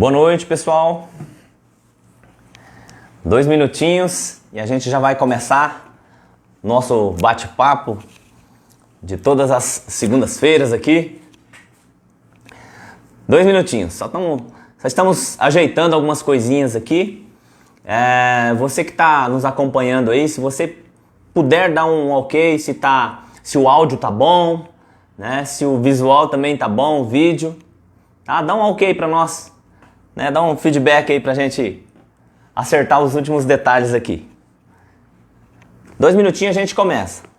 Boa noite, pessoal. 2 minutinhos e a gente já vai começar nosso bate-papo de todas as segundas-feiras aqui. 2 minutinhos, só estamos ajeitando algumas coisinhas aqui. Você que está nos acompanhando aí, se você puder dar um ok, se o áudio tá bom, né? Se o visual também tá bom, o vídeo, tá? Dá um ok para nós, né? Dá um feedback aí pra gente acertar os últimos detalhes aqui. 2 minutinhos a gente começa.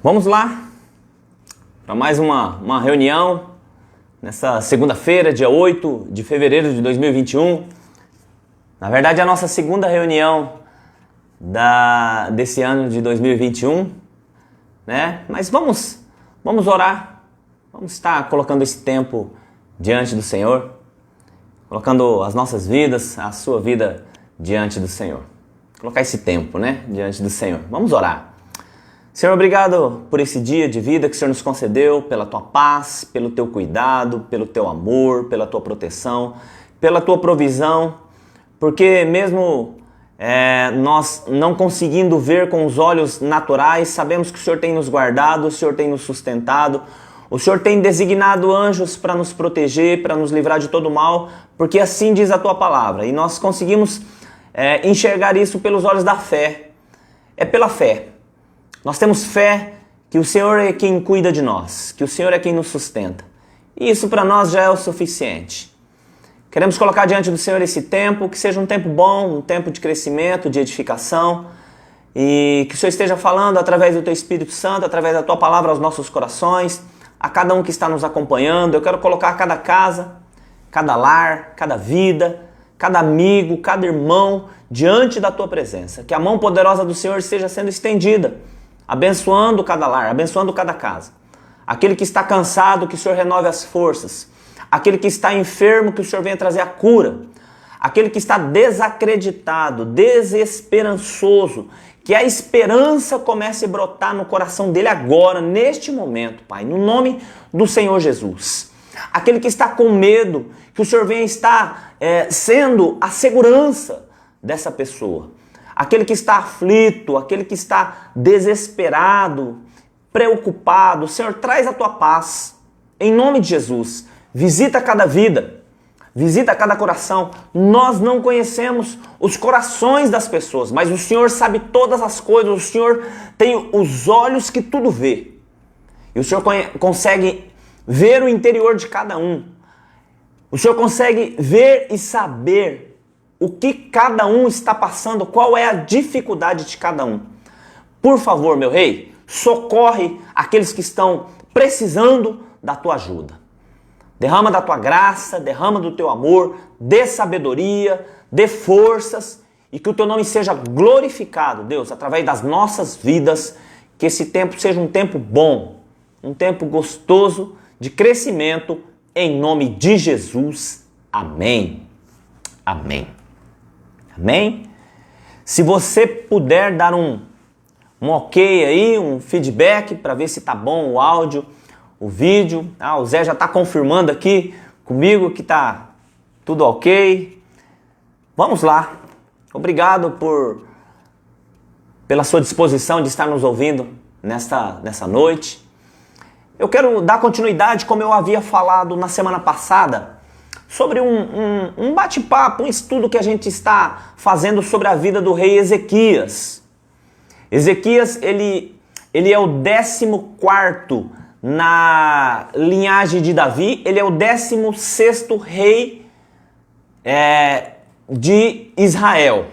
Vamos lá para mais uma reunião nessa segunda-feira, dia 8 de fevereiro de 2021. Na verdade, é a nossa segunda reunião desse ano de 2021, né? Mas vamos orar, vamos estar colocando esse tempo diante do Senhor, colocando as nossas vidas, a sua vida diante do Senhor. Colocar esse tempo, né, diante do Senhor. Vamos orar. Senhor, obrigado por esse dia de vida que o Senhor nos concedeu, pela Tua paz, pelo Teu cuidado, pelo Teu amor, pela Tua proteção, pela Tua provisão, porque mesmo nós não conseguindo ver com os olhos naturais, sabemos que o Senhor tem nos guardado, o Senhor tem nos sustentado, o Senhor tem designado anjos para nos proteger, para nos livrar de todo mal, porque assim diz a Tua palavra, e nós conseguimos enxergar isso pelos olhos da fé. É pela fé. Nós temos fé que o Senhor é quem cuida de nós, que o Senhor é quem nos sustenta. E isso para nós já é o suficiente. Queremos colocar diante do Senhor esse tempo, que seja um tempo bom, um tempo de crescimento, de edificação, e que o Senhor esteja falando através do Teu Espírito Santo, através da Tua palavra aos nossos corações, a cada um que está nos acompanhando. Eu quero colocar cada casa, cada lar, cada vida, cada amigo, cada irmão diante da Tua presença. Que a mão poderosa do Senhor esteja sendo estendida, abençoando cada lar, abençoando cada casa. Aquele que está cansado, que o Senhor renove as forças. Aquele que está enfermo, que o Senhor venha trazer a cura. Aquele que está desacreditado, desesperançoso, que a esperança comece a brotar no coração dele agora, neste momento, Pai, no nome do Senhor Jesus. Aquele que está com medo, que o Senhor venha estar sendo a segurança dessa pessoa. Aquele que está aflito, aquele que está desesperado, preocupado, Senhor, traz a Tua paz, em nome de Jesus. Visita cada vida, visita cada coração. Nós não conhecemos os corações das pessoas, mas o Senhor sabe todas as coisas, o Senhor tem os olhos que tudo vê. E o Senhor consegue ver o interior de cada um. O Senhor consegue ver e saber o que cada um está passando, qual é a dificuldade de cada um. Por favor, meu Rei, socorre aqueles que estão precisando da Tua ajuda. Derrama da Tua graça, derrama do Teu amor, dê sabedoria, dê forças e que o Teu nome seja glorificado, Deus, através das nossas vidas, que esse tempo seja um tempo bom, um tempo gostoso de crescimento em nome de Jesus. Amém. Amém. Amém? Se você puder dar um ok aí, um feedback para ver se tá bom o áudio, o vídeo. O Zé já tá confirmando aqui comigo que tá tudo ok. Vamos lá. Obrigado pela sua disposição de estar nos ouvindo nessa noite. Eu quero dar continuidade, como eu havia falado na semana passada, sobre um bate-papo, um estudo que a gente está fazendo sobre a vida do rei Ezequias. Ezequias, ele é o 14º na linhagem de Davi, ele é o 16º rei de Israel,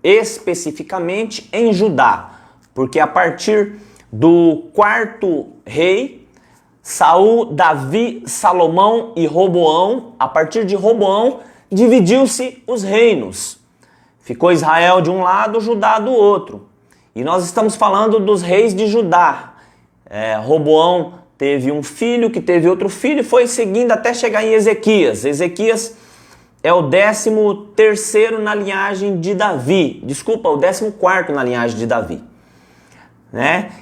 especificamente em Judá, porque a partir do 4º rei, Saul, Davi, Salomão e Roboão, a partir de Roboão, dividiu-se os reinos. Ficou Israel de um lado, Judá do outro. E nós estamos falando dos reis de Judá. Roboão teve um filho, que teve outro filho, e foi seguindo até chegar em Ezequias. Ezequias é o 13º na linhagem de Davi. Desculpa, o 14º na linhagem de Davi.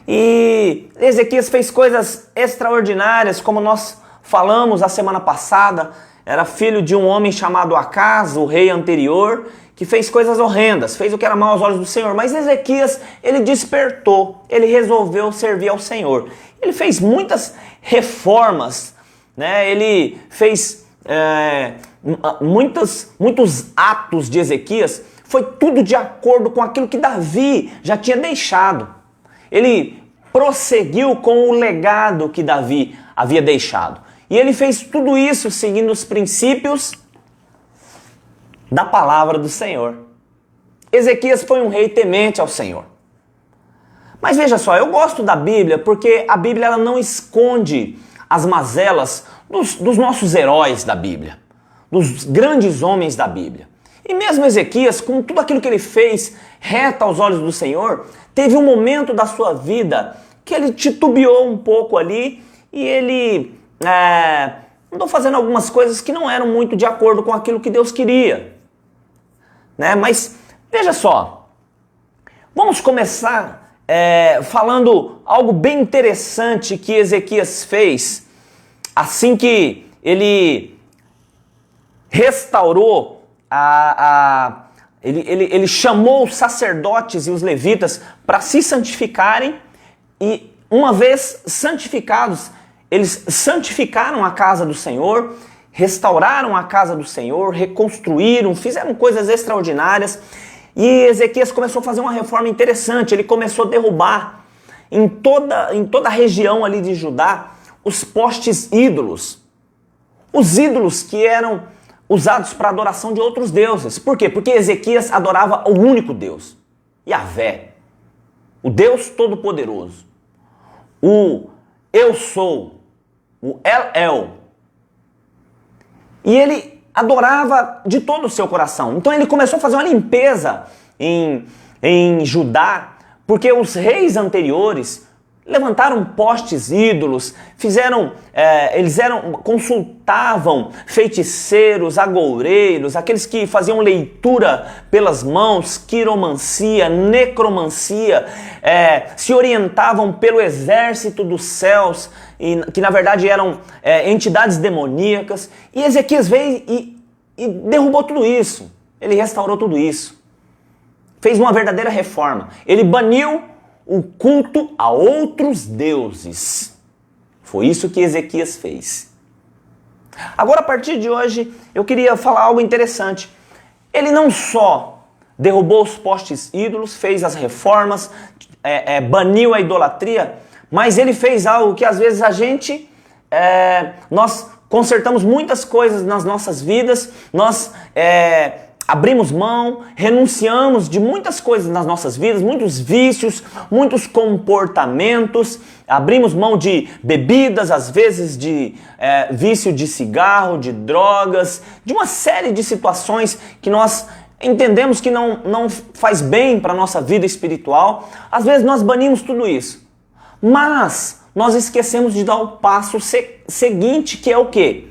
E Ezequias fez coisas extraordinárias, como nós falamos a semana passada. Era filho de um homem chamado Acaz, o rei anterior, que fez coisas horrendas, fez o que era mal aos olhos do Senhor. Mas Ezequias, ele despertou, ele resolveu servir ao Senhor. Ele fez muitas reformas, ele fez muitos atos de Ezequias, foi tudo de acordo com aquilo que Davi já tinha deixado. Ele prosseguiu com o legado que Davi havia deixado. E ele fez tudo isso seguindo os princípios da palavra do Senhor. Ezequias foi um rei temente ao Senhor. Mas veja só, eu gosto da Bíblia porque a Bíblia ela não esconde as mazelas dos nossos heróis da Bíblia, dos grandes homens da Bíblia. E mesmo Ezequias, com tudo aquilo que ele fez reto aos olhos do Senhor, teve um momento da sua vida que ele titubeou um pouco ali e ele andou fazendo algumas coisas que não eram muito de acordo com aquilo que Deus queria. Mas veja só, vamos começar falando algo bem interessante que Ezequias fez assim que ele restaurou Ele chamou os sacerdotes e os levitas para se santificarem e, uma vez santificados, eles santificaram a casa do Senhor, restauraram a casa do Senhor, reconstruíram, fizeram coisas extraordinárias. E Ezequias começou a fazer uma reforma interessante. Ele começou a derrubar em toda a região ali de Judá os postes ídolos. Os ídolos que eram usados para adoração de outros deuses. Por quê? Porque Ezequias adorava o único Deus, Yahvé, o Deus Todo-Poderoso, o Eu Sou, o El. E ele adorava de todo o seu coração. Então ele começou a fazer uma limpeza em Judá, porque os reis anteriores levantaram postes ídolos, consultavam feiticeiros, agoureiros, aqueles que faziam leitura pelas mãos, quiromancia, necromancia, se orientavam pelo exército dos céus, que na verdade eram entidades demoníacas. E Ezequias veio e derrubou tudo isso, ele restaurou tudo isso, fez uma verdadeira reforma, ele baniu o culto a outros deuses. Foi isso que Ezequias fez. Agora, a partir de hoje, eu queria falar algo interessante. Ele não só derrubou os postes ídolos, fez as reformas, baniu a idolatria, mas ele fez algo que às vezes nós consertamos muitas coisas nas nossas vidas, nós abrimos mão, renunciamos de muitas coisas nas nossas vidas, muitos vícios, muitos comportamentos, abrimos mão de bebidas, às vezes de vício de cigarro, de drogas, de uma série de situações que nós entendemos que não faz bem para a nossa vida espiritual. Às vezes nós banimos tudo isso, mas nós esquecemos de dar o passo seguinte, que é o quê?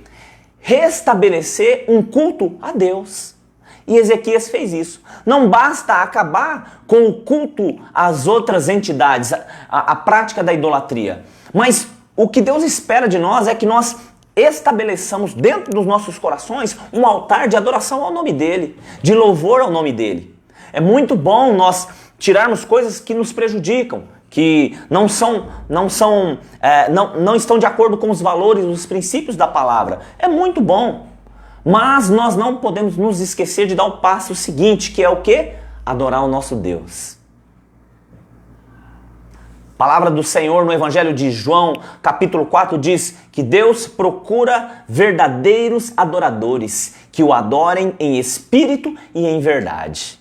restabelecer um culto a Deus. E Ezequias fez isso. Não basta acabar com o culto às outras entidades, a prática da idolatria. Mas o que Deus espera de nós é que nós estabeleçamos dentro dos nossos corações um altar de adoração ao nome dele, de louvor ao nome dele. É muito bom nós tirarmos coisas que nos prejudicam, que não estão de acordo com os valores, os princípios da palavra. É muito bom. Mas nós não podemos nos esquecer de dar o passo seguinte, que é o quê? Adorar o nosso Deus. A palavra do Senhor no Evangelho de João, capítulo 4, diz que Deus procura verdadeiros adoradores, que o adorem em espírito e em verdade.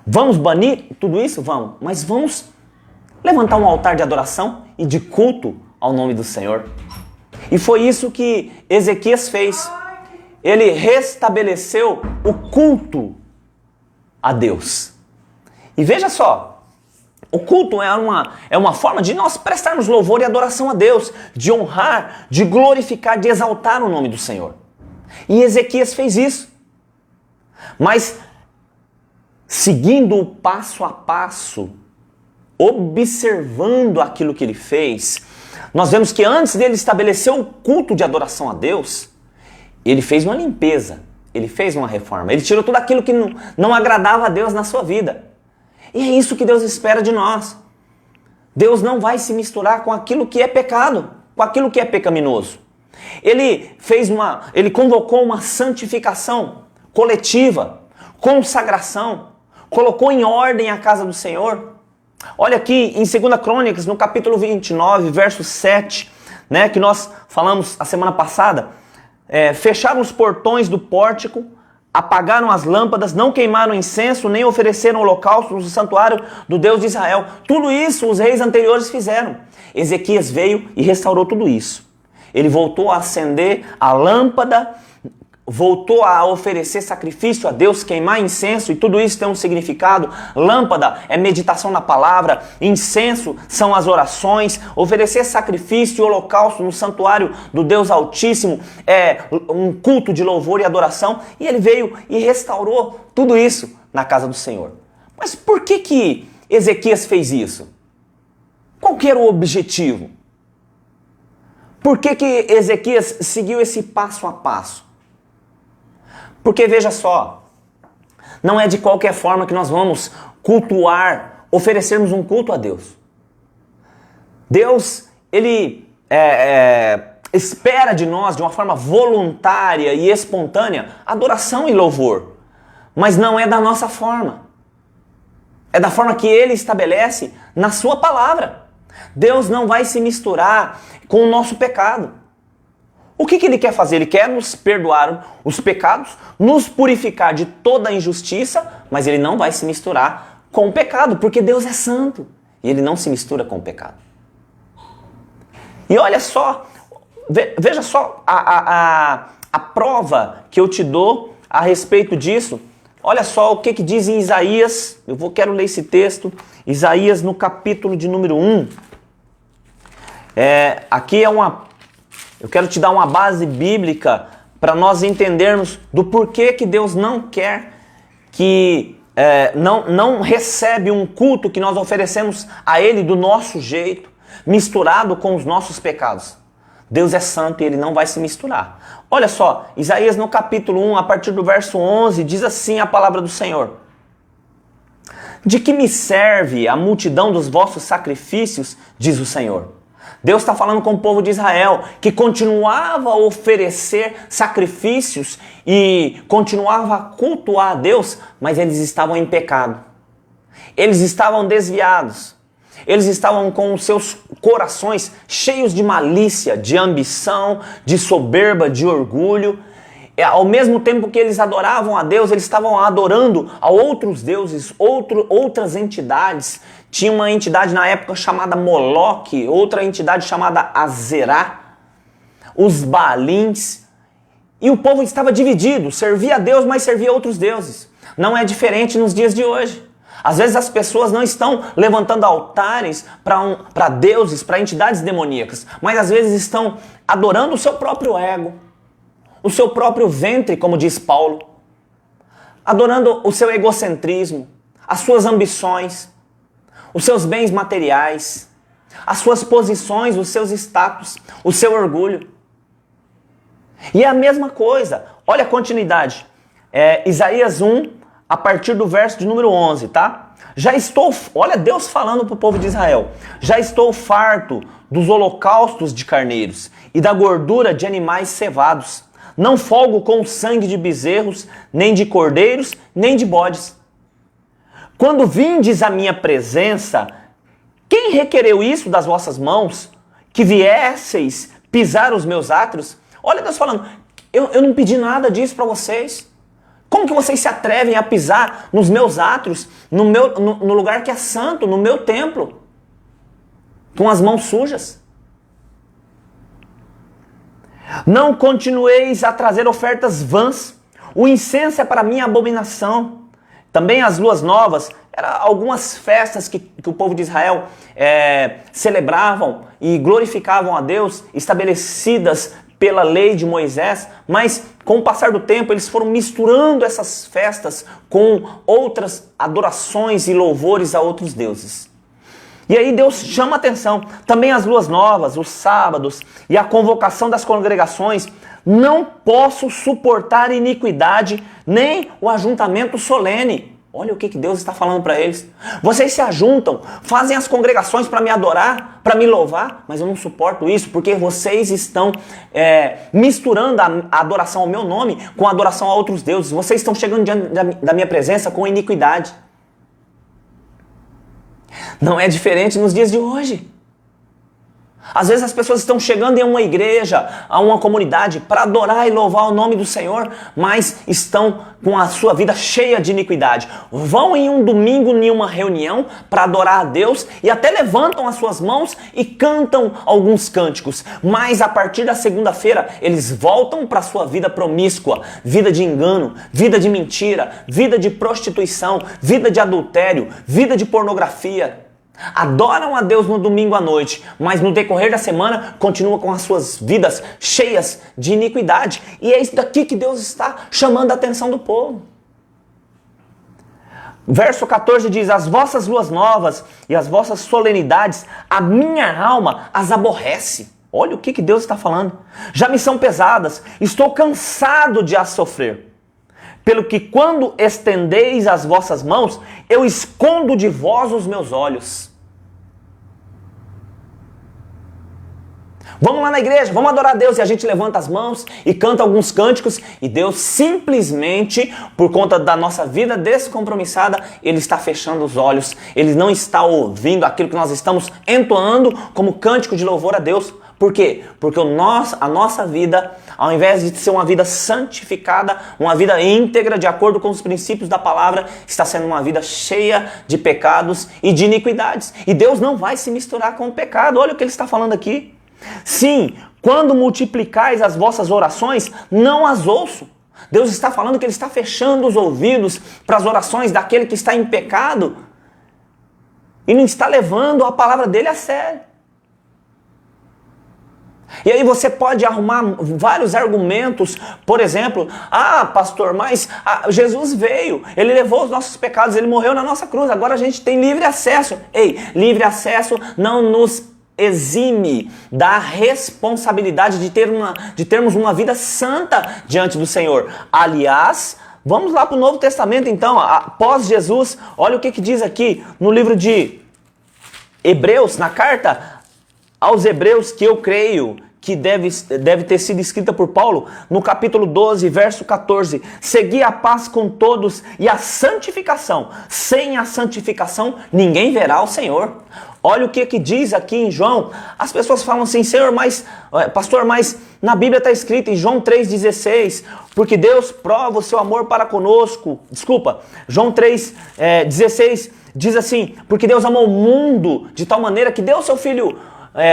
Vamos banir tudo isso? Vamos. Mas vamos levantar um altar de adoração e de culto ao nome do Senhor. E foi isso que Ezequias fez. Ele restabeleceu o culto a Deus. E veja só, o culto é uma forma de nós prestarmos louvor e adoração a Deus, de honrar, de glorificar, de exaltar o nome do Senhor. E Ezequias fez isso. Mas, seguindo o passo a passo, observando aquilo que ele fez, nós vemos que antes dele estabelecer o culto de adoração a Deus, ele fez uma limpeza, ele fez uma reforma, ele tirou tudo aquilo que não agradava a Deus na sua vida. E é isso que Deus espera de nós. Deus não vai se misturar com aquilo que é pecado, com aquilo que é pecaminoso. Ele convocou uma santificação coletiva, consagração, colocou em ordem a casa do Senhor. Olha aqui em 2 Crônicas, no capítulo 29, verso 7, que nós falamos a semana passada. Fecharam os portões do pórtico, apagaram as lâmpadas, não queimaram incenso, nem ofereceram holocaustos no santuário do Deus de Israel. Tudo isso os reis anteriores fizeram. Ezequias veio e restaurou tudo isso. Ele voltou a acender a lâmpada, voltou a oferecer sacrifício a Deus, queimar incenso, e tudo isso tem um significado. Lâmpada é meditação na palavra, incenso são as orações, oferecer sacrifício e holocausto no santuário do Deus Altíssimo é um culto de louvor e adoração, e ele veio e restaurou tudo isso na casa do Senhor. Mas por que Ezequias fez isso? Qual que era o objetivo? Por que Ezequias seguiu esse passo a passo? Porque veja só, não é de qualquer forma que nós vamos cultuar, oferecermos um culto a Deus. Deus, Ele espera de nós, de uma forma voluntária e espontânea, adoração e louvor. Mas não é da nossa forma. É da forma que Ele estabelece na sua palavra. Deus não vai se misturar com o nosso pecado. O que Ele quer fazer? Ele quer nos perdoar os pecados, nos purificar de toda a injustiça, mas Ele não vai se misturar com o pecado, porque Deus é santo e Ele não se mistura com o pecado. E olha só, veja só a prova que eu te dou a respeito disso. Olha só o que diz em Isaías, quero ler esse texto, Isaías no capítulo de número 1. Aqui eu quero te dar uma base bíblica para nós entendermos do porquê que Deus não quer que, não recebe um culto que nós oferecemos a Ele do nosso jeito, misturado com os nossos pecados. Deus é santo e Ele não vai se misturar. Olha só, Isaías no capítulo 1, a partir do verso 11, diz assim a palavra do Senhor. De que me serve a multidão dos vossos sacrifícios, diz o Senhor. Deus está falando com o povo de Israel, que continuava a oferecer sacrifícios e continuava a cultuar a Deus, mas eles estavam em pecado. Eles estavam desviados. Eles estavam com os seus corações cheios de malícia, de ambição, de soberba, de orgulho. Ao mesmo tempo que eles adoravam a Deus, eles estavam adorando a outros deuses, outras entidades. Tinha uma entidade na época chamada Moloque, outra entidade chamada Azerá, os Baalins. E o povo estava dividido, servia a Deus, mas servia a outros deuses. Não é diferente nos dias de hoje. Às vezes as pessoas não estão levantando altares para deuses, para entidades demoníacas, mas às vezes estão adorando o seu próprio ego, o seu próprio ventre, como diz Paulo, adorando o seu egocentrismo, as suas ambições, os seus bens materiais, as suas posições, os seus status, o seu orgulho. E é a mesma coisa, olha a continuidade, Isaías 1, a partir do verso de número 11, tá? Olha Deus falando para o povo de Israel, já estou farto dos holocaustos de carneiros e da gordura de animais cevados. Não folgo com o sangue de bezerros, nem de cordeiros, nem de bodes. Quando vindes à minha presença, quem requereu isso das vossas mãos? Que viesseis pisar os meus átrios? Olha Deus falando, eu não pedi nada disso para vocês. Como que vocês se atrevem a pisar nos meus átrios, no lugar que é santo, no meu templo, com as mãos sujas? Não continueis a trazer ofertas vãs. O incenso é para mim abominação. Também as luas novas, eram algumas festas que o povo de Israel celebravam e glorificavam a Deus, estabelecidas pela lei de Moisés, mas com o passar do tempo eles foram misturando essas festas com outras adorações e louvores a outros deuses. E aí Deus chama a atenção, também as luas novas, os sábados e a convocação das congregações. Não posso suportar iniquidade, nem o ajuntamento solene. Olha o que Deus está falando para eles. Vocês se ajuntam, fazem as congregações para me adorar, para me louvar, mas eu não suporto isso, porque vocês estão misturando a adoração ao meu nome com a adoração a outros deuses. Vocês estão chegando diante da minha presença com iniquidade. Não é diferente nos dias de hoje. Às vezes as pessoas estão chegando em uma igreja, a uma comunidade, para adorar e louvar o nome do Senhor, mas estão com a sua vida cheia de iniquidade. Vão em um domingo em uma reunião para adorar a Deus e até levantam as suas mãos e cantam alguns cânticos. Mas a partir da segunda-feira eles voltam para a sua vida promíscua, vida de engano, vida de mentira, vida de prostituição, vida de adultério, vida de pornografia. Adoram a Deus no domingo à noite, mas no decorrer da semana continuam com as suas vidas cheias de iniquidade. E é isso daqui que Deus está chamando a atenção do povo. Verso 14 diz, as vossas luas novas e as vossas solenidades, a minha alma as aborrece. Olha o que Deus está falando. Já me são pesadas, estou cansado de as sofrer. Pelo que quando estendeis as vossas mãos, eu escondo de vós os meus olhos. Vamos lá na igreja, vamos adorar a Deus, e a gente levanta as mãos e canta alguns cânticos, e Deus simplesmente, por conta da nossa vida descompromissada, Ele está fechando os olhos, Ele não está ouvindo aquilo que nós estamos entoando como cântico de louvor a Deus. Por quê? Porque a nossa vida, ao invés de ser uma vida santificada, uma vida íntegra, de acordo com os princípios da palavra, está sendo uma vida cheia de pecados e de iniquidades. E Deus não vai se misturar com o pecado. Olha o que Ele está falando aqui. Sim, quando multiplicais as vossas orações, não as ouço. Deus está falando que Ele está fechando os ouvidos para as orações daquele que está em pecado e não está levando a palavra dele a sério. E aí você pode arrumar vários argumentos, por exemplo, pastor, mas Jesus veio, Ele levou os nossos pecados, Ele morreu na nossa cruz, agora a gente tem livre acesso. Ei, livre acesso não nos exime da responsabilidade de termos uma vida santa diante do Senhor. Aliás, vamos lá para o Novo Testamento então, após Jesus, olha o que diz aqui no livro de Hebreus, na carta aos Hebreus, que eu creio que deve ter sido escrita por Paulo, no capítulo 12, verso 14. Segui a paz com todos e a santificação. Sem a santificação, ninguém verá o Senhor. Olha o que diz aqui em João. As pessoas falam assim, Senhor, pastor, mas na Bíblia está escrito em João 3,16, porque Deus prova o seu amor para conosco. João 3,16 diz assim, porque Deus amou o mundo de tal maneira que deu o seu Filho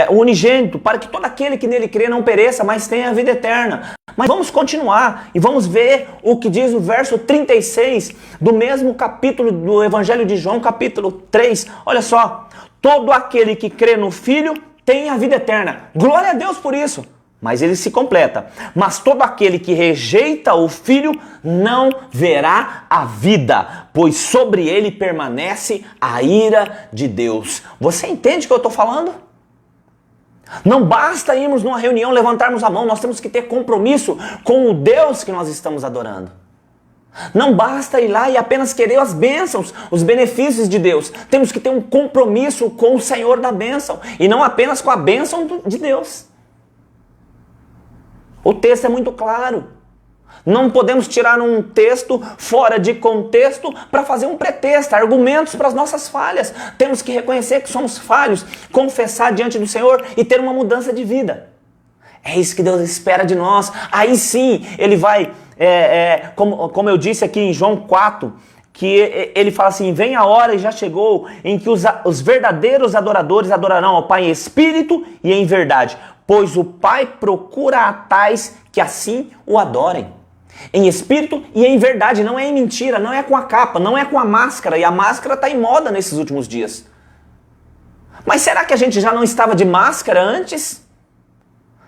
o unigênito, para que todo aquele que nele crê não pereça, mas tenha a vida eterna. Mas vamos continuar e vamos ver o que diz o verso 36 do mesmo capítulo do Evangelho de João, capítulo 3. Olha só, todo aquele que crê no Filho tem a vida eterna. Glória a Deus por isso. mas ele se completa. Mas todo aquele que rejeita o Filho não verá a vida, pois sobre ele permanece a ira de Deus. Você entende o que eu estou falando? Não basta irmos numa reunião, levantarmos a mão, nós temos que ter compromisso com o Deus que nós estamos adorando. Não basta ir lá e apenas querer as bênçãos, os benefícios de Deus. Temos que ter um compromisso com o Senhor da bênção e não apenas com a bênção de Deus. O texto é muito claro. Não podemos tirar um texto fora de contexto para fazer um pretexto, argumentos para as nossas falhas. Temos que reconhecer que somos falhos, confessar diante do Senhor e ter uma mudança de vida. É isso que Deus espera de nós. Aí sim, Ele vai, como eu disse aqui em João 4, que Ele fala assim, vem a hora e já chegou em que os verdadeiros adoradores adorarão ao Pai em espírito e em verdade, pois o Pai procura a tais que assim o adorem. Em espírito e em verdade, não é em mentira, não é com a capa, não é com a máscara, e a máscara está em moda nesses últimos dias. Mas será que a gente já não estava de máscara antes?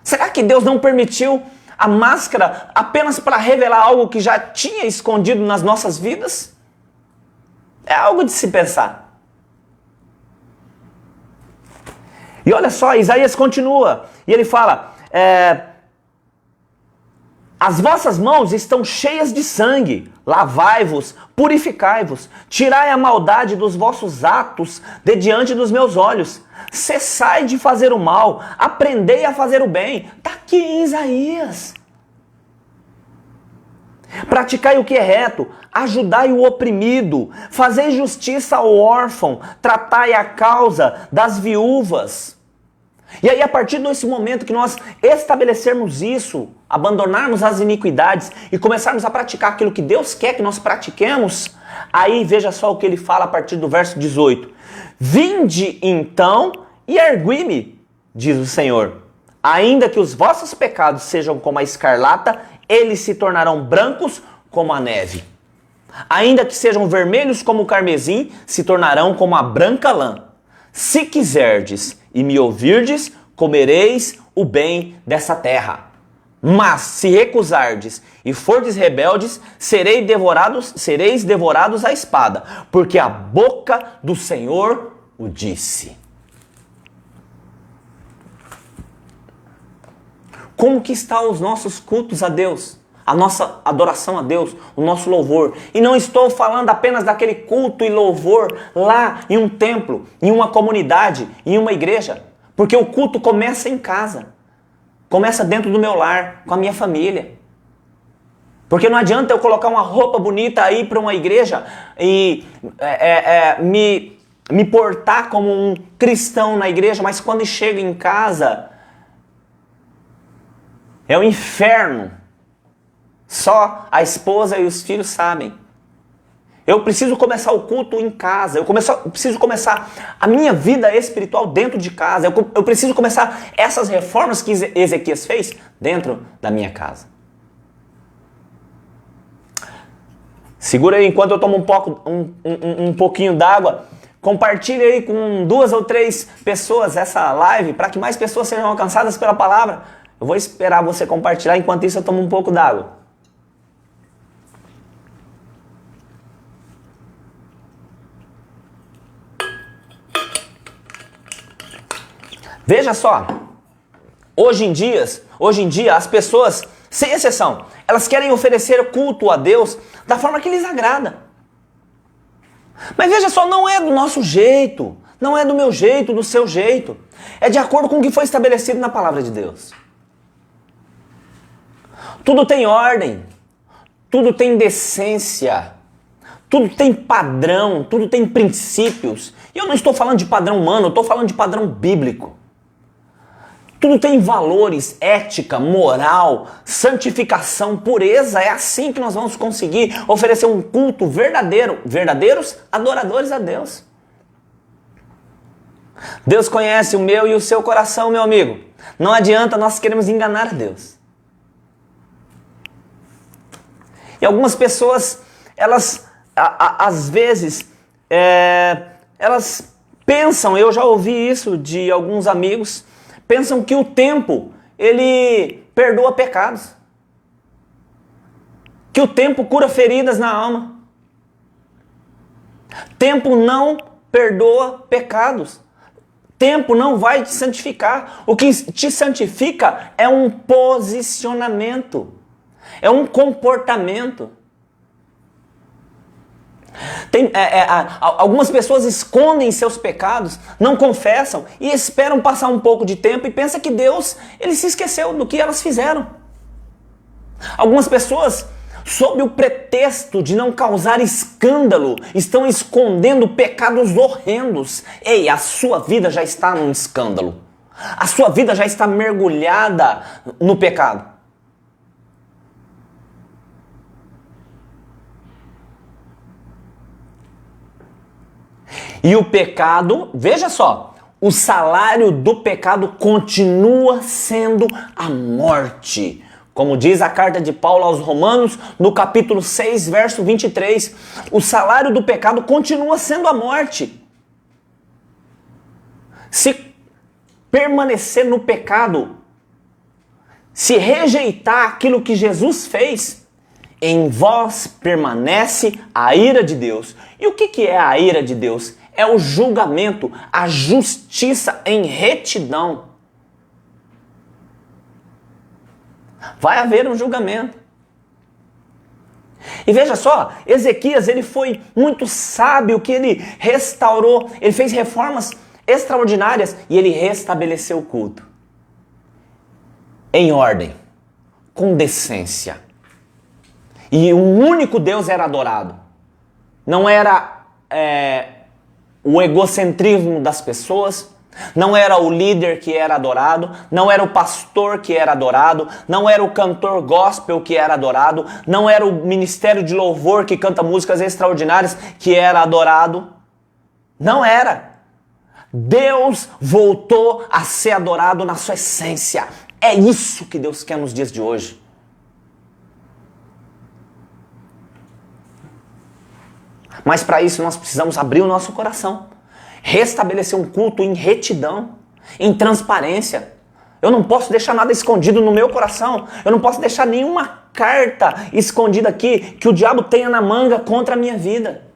Será que Deus não permitiu a máscara apenas para revelar algo que já tinha escondido nas nossas vidas? É algo de se pensar. E olha só, Isaías continua, e ele fala, as vossas mãos estão cheias de sangue, lavai-vos, purificai-vos, tirai a maldade dos vossos atos de diante dos meus olhos, cessai de fazer o mal, aprendei a fazer o bem. Está aqui em Isaías. Praticai o que é reto, ajudai o oprimido, fazei justiça ao órfão, tratai a causa das viúvas. E aí, a partir desse momento que nós estabelecermos isso, abandonarmos as iniquidades e começarmos a praticar aquilo que Deus quer que nós pratiquemos, aí veja só o que ele fala a partir do verso 18. Vinde então e ergui-me, diz o Senhor. Ainda que os vossos pecados sejam como a escarlata, eles se tornarão brancos como a neve. Ainda que sejam vermelhos como o carmesim, se tornarão como a branca lã. Se quiserdes e me ouvirdes, comereis o bem dessa terra. Mas se recusardes e fordes rebeldes, sereis devorados à espada, porque a boca do Senhor o disse. Como que estão os nossos cultos a Deus? A nossa adoração a Deus, o nosso louvor. E não estou falando apenas daquele culto e louvor lá em um templo, em uma comunidade, em uma igreja. Porque o culto começa em casa. Começa dentro do meu lar, com a minha família. Porque não adianta eu colocar uma roupa bonita aí para uma igreja e me portar como um cristão na igreja, mas quando chego em casa é o inferno. Só a esposa e os filhos sabem. Eu preciso começar o culto em casa. Eu preciso começar a minha vida espiritual dentro de casa. Eu preciso começar essas reformas que Ezequias fez dentro da minha casa. Segura aí enquanto eu tomo um pouquinho d'água. Compartilhe aí com 2 ou 3 pessoas essa live para que mais pessoas sejam alcançadas pela palavra. Eu vou esperar você compartilhar. Enquanto isso eu tomo um pouco d'água. Veja só, hoje em dia as pessoas, sem exceção, elas querem oferecer culto a Deus da forma que lhes agrada. Mas veja só, não é do nosso jeito, não é do meu jeito, do seu jeito. É de acordo com o que foi estabelecido na palavra de Deus. Tudo tem ordem, tudo tem decência, tudo tem padrão, tudo tem princípios. E eu não estou falando de padrão humano, eu estou falando de padrão bíblico. Tudo tem valores, ética, moral, santificação, pureza. É assim que nós vamos conseguir oferecer um culto verdadeiro, verdadeiros adoradores a Deus. Deus conhece o meu e o seu coração, meu amigo. Não adianta nós queremos enganar a Deus. E algumas pessoas, elas, às vezes, elas pensam, eu já ouvi isso de alguns amigos, pensam que o tempo ele perdoa pecados. Que o tempo cura feridas na alma. Tempo não perdoa pecados. Tempo não vai te santificar. O que te santifica é um posicionamento. É um comportamento. Algumas pessoas escondem seus pecados, não confessam e esperam passar um pouco de tempo e pensam que Deus, ele se esqueceu do que elas fizeram. Algumas pessoas, sob o pretexto de não causar escândalo, estão escondendo pecados horrendos. Ei, a sua vida já está num escândalo. A sua vida já está mergulhada no pecado. E o pecado, veja só, o salário do pecado continua sendo a morte. Como diz a carta de Paulo aos Romanos, no capítulo 6, verso 23, o salário do pecado continua sendo a morte. Se permanecer no pecado, se rejeitar aquilo que Jesus fez, em vós permanece a ira de Deus. E o que é a ira de Deus? É o julgamento, a justiça em retidão. Vai haver um julgamento. E veja só, Ezequias, ele foi muito sábio, que ele restaurou, ele fez reformas extraordinárias e ele restabeleceu o culto. Em ordem, com decência. E um único Deus era adorado. Não era o egocentrismo das pessoas, não era o líder que era adorado, não era o pastor que era adorado, não era o cantor gospel que era adorado, não era o ministério de louvor que canta músicas extraordinárias que era adorado. Não era. Deus voltou a ser adorado na sua essência. É isso que Deus quer nos dias de hoje. Mas para isso nós precisamos abrir o nosso coração, restabelecer um culto em retidão, em transparência. Eu não posso deixar nada escondido no meu coração, eu não posso deixar nenhuma carta escondida aqui que o diabo tenha na manga contra a minha vida.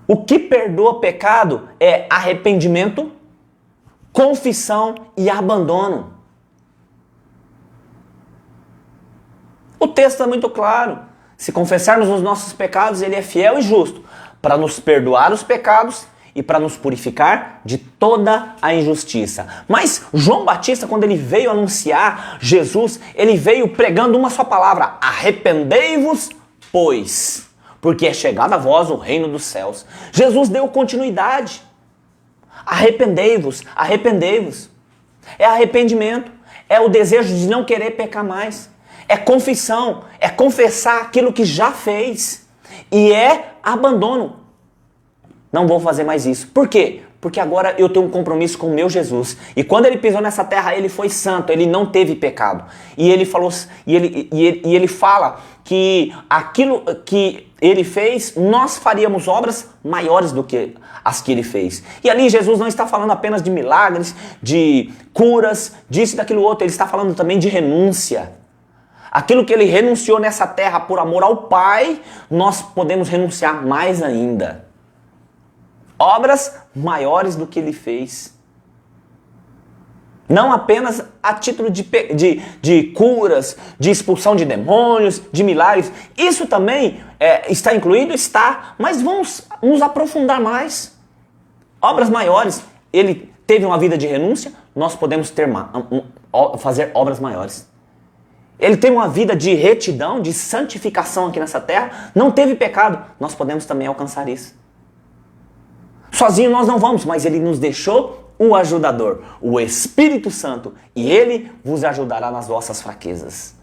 O que perdoa pecado é arrependimento, confissão e abandono. O texto é muito claro. Se confessarmos os nossos pecados, ele é fiel e justo para nos perdoar os pecados e para nos purificar de toda a injustiça. Mas João Batista, quando ele veio anunciar Jesus, ele veio pregando uma só palavra: arrependei-vos, pois, porque é chegado a vós o reino dos céus. Jesus deu continuidade. Arrependei-vos, arrependei-vos. É arrependimento, é o desejo de não querer pecar mais. É confissão, é confessar aquilo que já fez. E é abandono. Não vou fazer mais isso. Por quê? Porque agora eu tenho um compromisso com o meu Jesus. E quando ele pisou nessa terra, ele foi santo, ele não teve pecado. E ele falou, ele fala que aquilo que ele fez, nós faríamos obras maiores do que as que ele fez. E ali Jesus não está falando apenas de milagres, de curas, disso e daquilo outro. Ele está falando também de renúncia. Aquilo que ele renunciou nessa terra por amor ao Pai, nós podemos renunciar mais ainda. Obras maiores do que ele fez. Não apenas a título de curas, de expulsão de demônios, de milagres. Isso também está incluído? Está. Mas vamos nos aprofundar mais. Obras maiores. Ele teve uma vida de renúncia, nós podemos fazer obras maiores. Ele teve uma vida de retidão, de santificação aqui nessa terra, não teve pecado, nós podemos também alcançar isso. Sozinho nós não vamos, mas ele nos deixou o ajudador, o Espírito Santo, e ele vos ajudará nas vossas fraquezas.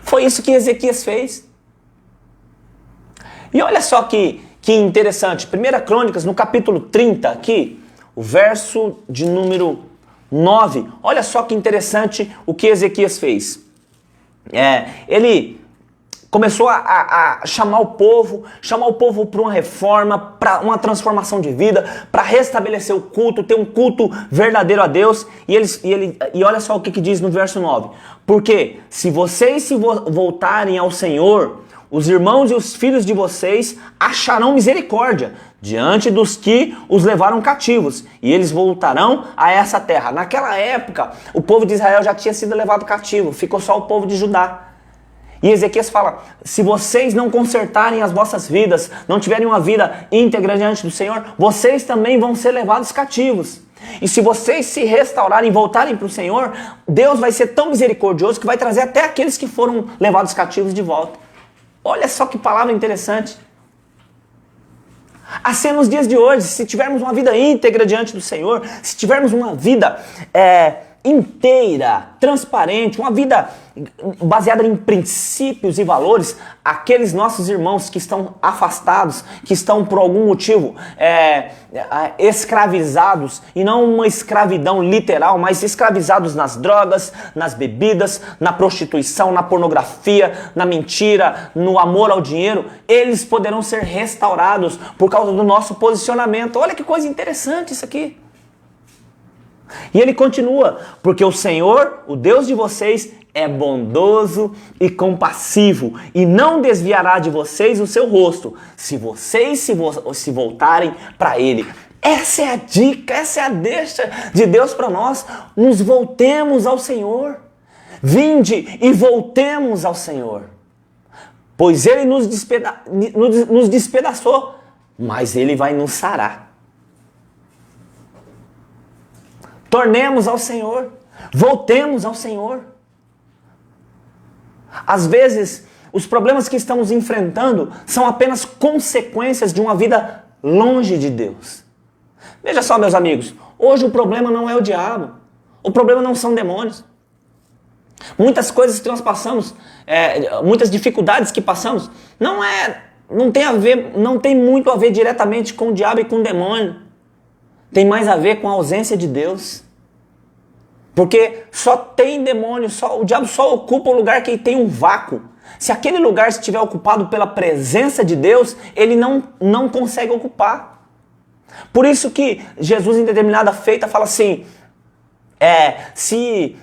Foi isso que Ezequias fez. E olha só que interessante, 1 Crônicas, no capítulo 30 aqui, o verso de número 9. Olha só que interessante o que Ezequias fez. Ele começou a chamar o povo para uma reforma, para uma transformação de vida, para restabelecer o culto, ter um culto verdadeiro a Deus. E olha só o que diz no verso 9. Porque se vocês se voltarem ao Senhor, os irmãos e os filhos de vocês acharão misericórdia diante dos que os levaram cativos, e eles voltarão a essa terra. Naquela época, o povo de Israel já tinha sido levado cativo, ficou só o povo de Judá. E Ezequias fala, se vocês não consertarem as vossas vidas, não tiverem uma vida íntegra diante do Senhor, vocês também vão ser levados cativos. E se vocês se restaurarem e voltarem para o Senhor, Deus vai ser tão misericordioso que vai trazer até aqueles que foram levados cativos de volta. Olha só que palavra interessante. Assim nos dias de hoje, se tivermos uma vida íntegra diante do Senhor, se tivermos uma vida inteira, transparente, uma vida baseada em princípios e valores, aqueles nossos irmãos que estão afastados, que estão por algum motivo escravizados, e não uma escravidão literal, mas escravizados nas drogas, nas bebidas, na prostituição, na pornografia, na mentira, no amor ao dinheiro, eles poderão ser restaurados por causa do nosso posicionamento. Olha que coisa interessante isso aqui. E ele continua, porque o Senhor, o Deus de vocês, é bondoso e compassivo, e não desviará de vocês o seu rosto, se vocês se voltarem para Ele. Essa é a dica, essa é a deixa de Deus para nós. Nos voltemos ao Senhor. Vinde e voltemos ao Senhor. Pois Ele nos despedaçou, mas Ele vai nos sarar. Tornemos ao Senhor, voltemos ao Senhor. Às vezes, os problemas que estamos enfrentando são apenas consequências de uma vida longe de Deus. Veja só, meus amigos, hoje o problema não é o diabo, o problema não são demônios. Muitas coisas que nós passamos, muitas dificuldades que passamos, não tem muito a ver diretamente com o diabo e com o demônio. Tem mais a ver com a ausência de Deus. Porque só tem demônio, o diabo só ocupa o lugar que tem um vácuo. Se aquele lugar estiver ocupado pela presença de Deus, ele não consegue ocupar. Por isso que Jesus, em determinada feita, fala assim, se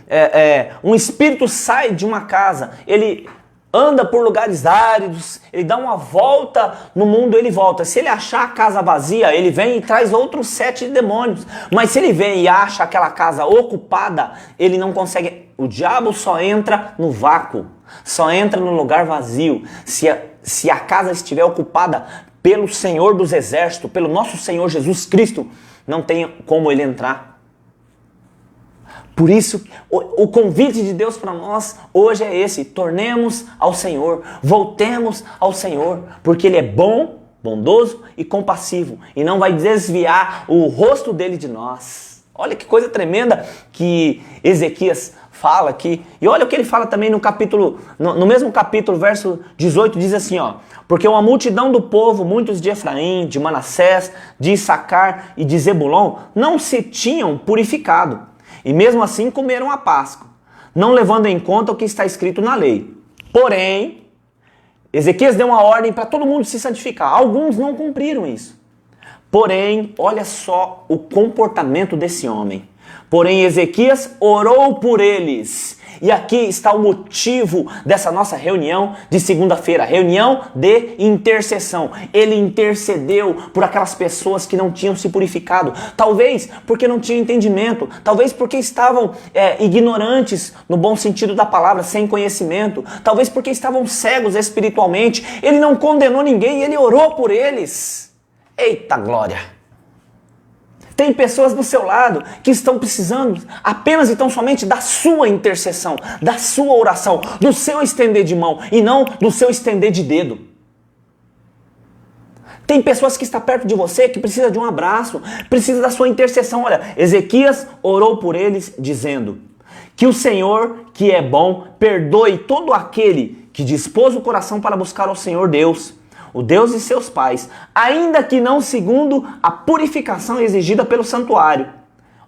um espírito sai de uma casa, ele anda por lugares áridos, ele dá uma volta no mundo, ele volta. Se ele achar a casa vazia, ele vem e traz outros 7 demônios. Mas se ele vem e acha aquela casa ocupada, ele não consegue. O diabo só entra no vácuo, só entra no lugar vazio. Se a casa estiver ocupada pelo Senhor dos Exércitos, pelo nosso Senhor Jesus Cristo, não tem como ele entrar. Por isso, o convite de Deus para nós hoje é esse: tornemos ao Senhor, voltemos ao Senhor, porque Ele é bom, bondoso e compassivo, e não vai desviar o rosto dele de nós. Olha que coisa tremenda que Ezequias fala aqui. E olha o que ele fala também no mesmo capítulo, verso 18, diz assim, ó: porque uma multidão do povo, muitos de Efraim, de Manassés, de Issacar e de Zebulon, não se tinham purificado. E mesmo assim comeram a Páscoa, não levando em conta o que está escrito na lei. Porém, Ezequias deu uma ordem para todo mundo se santificar. Alguns não cumpriram isso. Porém, olha só o comportamento desse homem. Porém, Ezequias orou por eles. E aqui está o motivo dessa nossa reunião de segunda-feira, reunião de intercessão. Ele intercedeu por aquelas pessoas que não tinham se purificado, talvez porque não tinham entendimento, talvez porque estavam ignorantes no bom sentido da palavra, sem conhecimento, talvez porque estavam cegos espiritualmente. Ele não condenou ninguém, ele orou por eles. Eita glória! Tem pessoas do seu lado que estão precisando apenas e tão somente da sua intercessão, da sua oração, do seu estender de mão e não do seu estender de dedo. Tem pessoas que estão perto de você que precisa de um abraço, precisa da sua intercessão. Olha, Ezequias orou por eles dizendo: que o Senhor, que é bom, perdoe todo aquele que dispôs o coração para buscar ao Senhor Deus, o Deus de seus pais, ainda que não segundo a purificação exigida pelo santuário.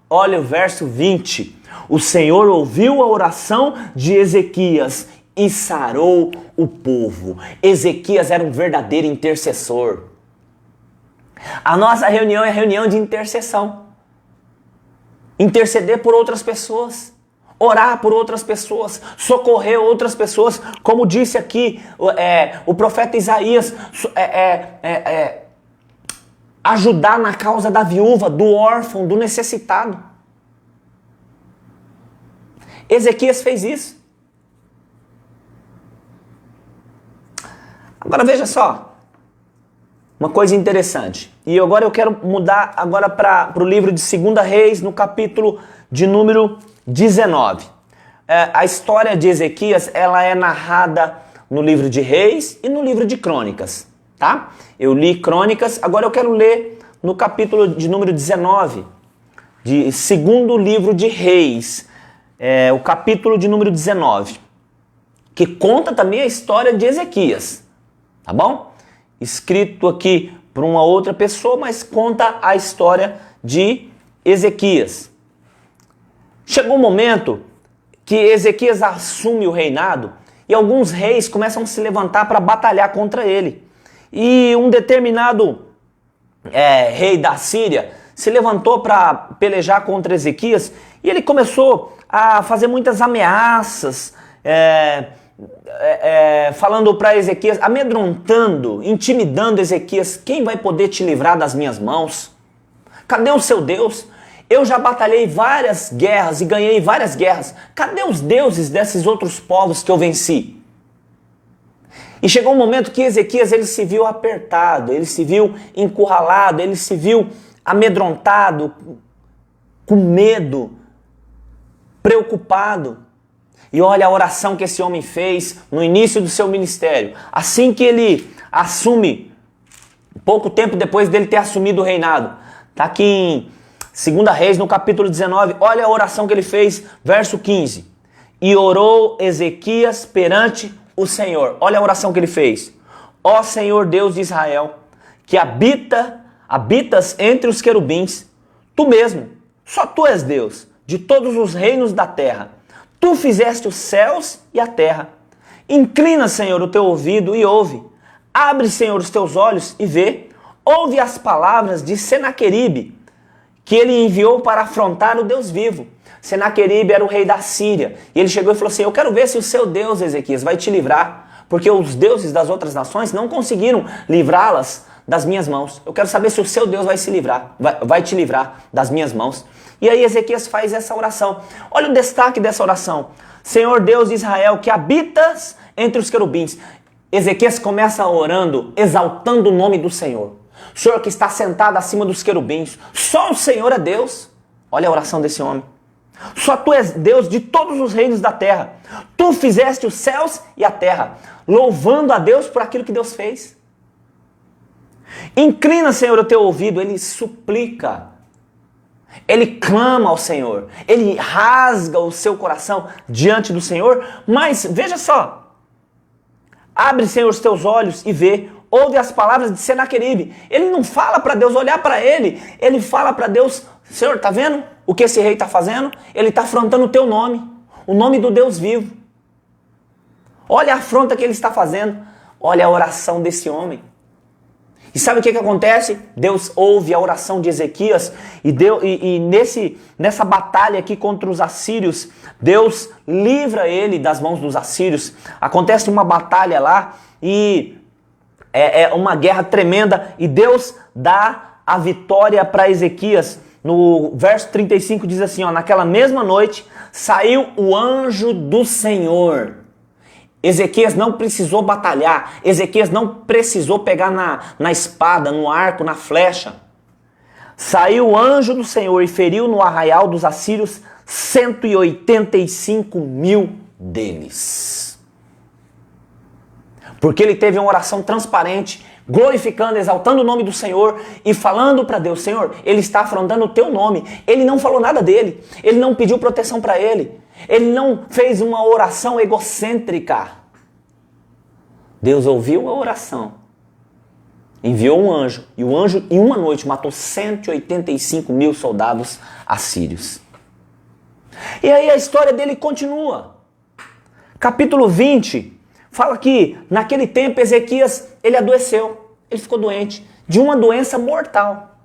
Olha o verso 20. O Senhor ouviu a oração de Ezequias e sarou o povo. Ezequias era um verdadeiro intercessor. A nossa reunião é reunião de intercessão. Interceder por outras pessoas. Orar por outras pessoas. Socorrer outras pessoas. Como disse aqui o profeta Isaías. Ajudar na causa da viúva, do órfão, do necessitado. Ezequias fez isso. Agora veja só. Uma coisa interessante. E agora eu quero mudar agora para o livro de 2 Reis, no capítulo de número 19. A história de Ezequias, ela é narrada no livro de Reis e no livro de Crônicas, tá? Eu li Crônicas, agora eu quero ler no capítulo de número 19, de segundo livro de Reis, o capítulo de número 19, que conta também a história de Ezequias, tá bom? Escrito aqui por uma outra pessoa, mas conta a história de Ezequias. Chegou um momento que Ezequias assume o reinado e alguns reis começam a se levantar para batalhar contra ele. E um determinado rei da Síria se levantou para pelejar contra Ezequias e ele começou a fazer muitas ameaças, falando para Ezequias, amedrontando, intimidando Ezequias: quem vai poder te livrar das minhas mãos? Cadê o seu Deus? Eu já batalhei várias guerras e ganhei várias guerras. Cadê os deuses desses outros povos que eu venci? E chegou um momento que Ezequias ele se viu apertado, ele se viu encurralado, ele se viu amedrontado, com medo, preocupado. E olha a oração que esse homem fez no início do seu ministério. Assim que ele assume, pouco tempo depois dele ter assumido o reinado. Está aqui em 2 Reis, no capítulo 19. Olha a oração que ele fez, verso 15. E orou Ezequias perante o Senhor. Olha a oração que ele fez. Ó Senhor Deus de Israel, que habitas entre os querubins, tu mesmo, só tu és Deus, de todos os reinos da terra. Tu fizeste os céus e a terra. Inclina, Senhor, o teu ouvido e ouve. Abre, Senhor, os teus olhos e vê. Ouve as palavras de Senaqueribe, que ele enviou para afrontar o Deus vivo. Senaqueribe era o rei da Síria. E ele chegou e falou assim: eu quero ver se o seu Deus, Ezequias, vai te livrar. Porque os deuses das outras nações não conseguiram livrá-las das minhas mãos. Eu quero saber se o seu Deus vai se livrar, vai te livrar das minhas mãos. E aí Ezequias faz essa oração. Olha o destaque dessa oração. Senhor Deus de Israel, que habitas entre os querubins. Ezequias começa orando, exaltando o nome do Senhor. O Senhor que está sentado acima dos querubins. Só o Senhor é Deus. Olha a oração desse homem. Só tu és Deus de todos os reinos da terra. Tu fizeste os céus e a terra. Louvando a Deus por aquilo que Deus fez. Inclina, Senhor, o teu ouvido. Ele suplica. Ele clama ao Senhor, ele rasga o seu coração diante do Senhor, mas veja só, abre, Senhor, os teus olhos e vê, ouve as palavras de Senaqueribe. Ele não fala para Deus olhar para ele, ele fala para Deus: Senhor, tá vendo o que esse rei está fazendo? Ele está afrontando o teu nome, o nome do Deus vivo. Olha a afronta que ele está fazendo, olha a oração desse homem. E sabe o que acontece? Deus ouve a oração de Ezequias e nessa batalha aqui contra os assírios, Deus livra ele das mãos dos assírios. Acontece uma batalha lá e é uma guerra tremenda e Deus dá a vitória para Ezequias. No verso 35 diz assim, ó: naquela mesma noite saiu o anjo do Senhor. Ezequias não precisou batalhar, Ezequias não precisou pegar na espada, no arco, na flecha. Saiu o anjo do Senhor e feriu no arraial dos assírios 185 mil deles. Porque ele teve uma oração transparente, glorificando, exaltando o nome do Senhor e falando para Deus: Senhor, ele está afrontando o teu nome. Ele não falou nada dele, ele não pediu proteção para ele. Ele não fez uma oração egocêntrica. Deus ouviu a oração, enviou um anjo, e o anjo em uma noite matou 185 mil soldados assírios. E aí a história dele continua. Capítulo 20 fala que naquele tempo Ezequias, ele adoeceu, ele ficou doente de uma doença mortal.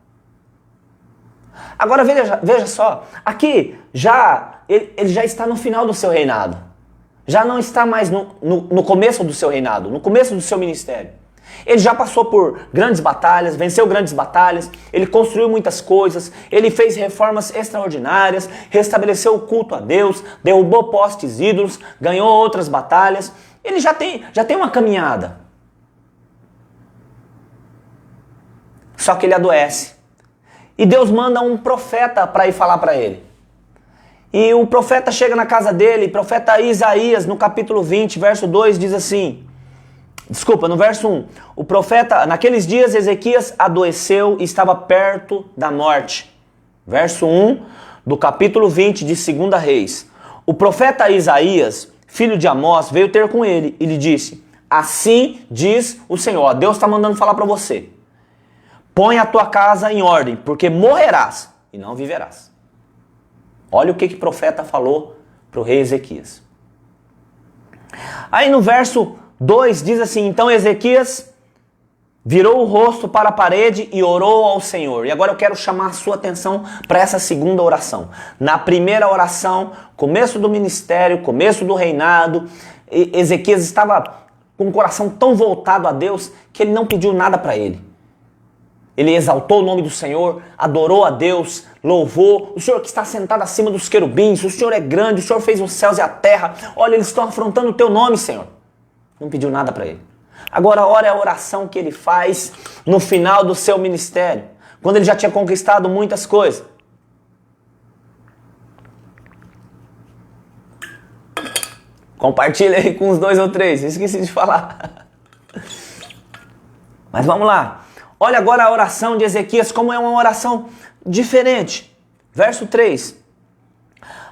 Agora veja só, aqui ele já está no final do seu reinado. Já não está mais no começo do seu reinado, no começo do seu ministério. Ele já passou por grandes batalhas, venceu grandes batalhas, ele construiu muitas coisas, ele fez reformas extraordinárias, restabeleceu o culto a Deus, derrubou postes ídolos, ganhou outras batalhas. Ele já tem uma caminhada. Só que ele adoece. E Deus manda um profeta para ir falar para ele. E o profeta chega na casa dele, profeta Isaías, no capítulo 20, verso 2, diz assim... Desculpa, no verso 1, o profeta, naqueles dias Ezequias adoeceu e estava perto da morte. Verso 1 do capítulo 20 de 2 Reis. O profeta Isaías, filho de Amós, veio ter com ele e lhe disse: assim diz o Senhor, Deus está mandando falar para você. Põe a tua casa em ordem, porque morrerás e não viverás. Olha o que o profeta falou para o rei Ezequias. Aí no verso 2 diz assim: então Ezequias virou o rosto para a parede e orou ao Senhor. E agora eu quero chamar a sua atenção para essa segunda oração. Na primeira oração, começo do ministério, começo do reinado, Ezequias estava com o coração tão voltado a Deus que ele não pediu nada para ele. Ele exaltou o nome do Senhor, adorou a Deus, louvou. O Senhor que está sentado acima dos querubins, o Senhor é grande, o Senhor fez os céus e a terra. Olha, eles estão afrontando o teu nome, Senhor. Não pediu nada para ele. Agora, olha a oração que ele faz no final do seu ministério, quando ele já tinha conquistado muitas coisas. Compartilha aí com os 2 ou 3, esqueci de falar. Mas vamos lá. Olha agora a oração de Ezequias, como é uma oração diferente. Verso 3.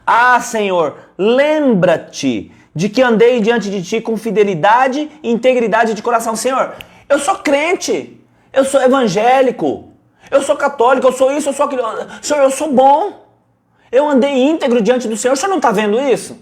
Ah, Senhor, lembra-te de que andei diante de ti com fidelidade e integridade de coração. Senhor, eu sou crente, eu sou evangélico, eu sou católico, eu sou isso, eu sou aquilo. Senhor, eu sou bom, eu andei íntegro diante do Senhor. O Senhor não está vendo isso?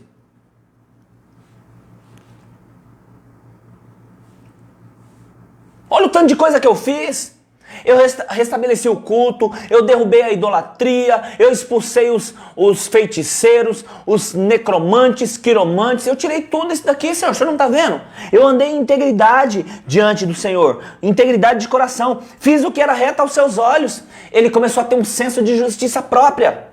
Olha o tanto de coisa que eu fiz. Eu restabeleci o culto, eu derrubei a idolatria, eu expulsei os feiticeiros, os necromantes, quiromantes, eu tirei tudo isso daqui, Senhor, o Senhor não está vendo? Eu andei em integridade diante do Senhor, integridade de coração, fiz o que era reto aos seus olhos. Ele começou a ter um senso de justiça própria.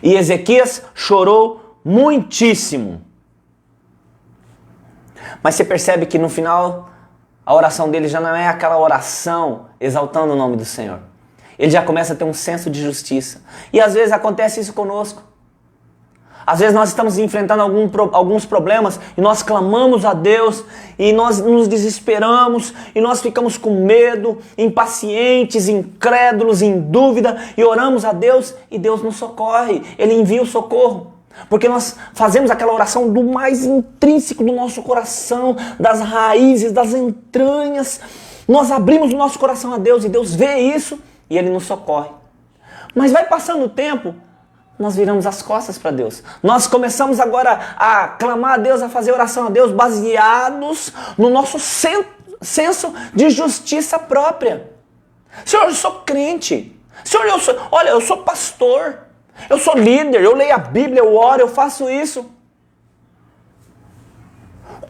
E Ezequias chorou muitíssimo. Mas você percebe que no final a oração dele já não é aquela oração exaltando o nome do Senhor. Ele já começa a ter um senso de justiça. E às vezes acontece isso conosco. Às vezes nós estamos enfrentando alguns problemas e nós clamamos a Deus e nós nos desesperamos e nós ficamos com medo, impacientes, incrédulos, em dúvida e oramos a Deus e Deus nos socorre. Ele envia o socorro. Porque nós fazemos aquela oração do mais intrínseco do nosso coração, das raízes, das entranhas. Nós abrimos o nosso coração a Deus e Deus vê isso e Ele nos socorre. Mas vai passando o tempo, nós viramos as costas para Deus. Nós começamos agora a clamar a Deus, a fazer oração a Deus, baseados no nosso senso de justiça própria. Senhor, eu sou crente. Senhor, eu sou pastor. Eu sou líder, eu leio a Bíblia, eu oro, eu faço isso.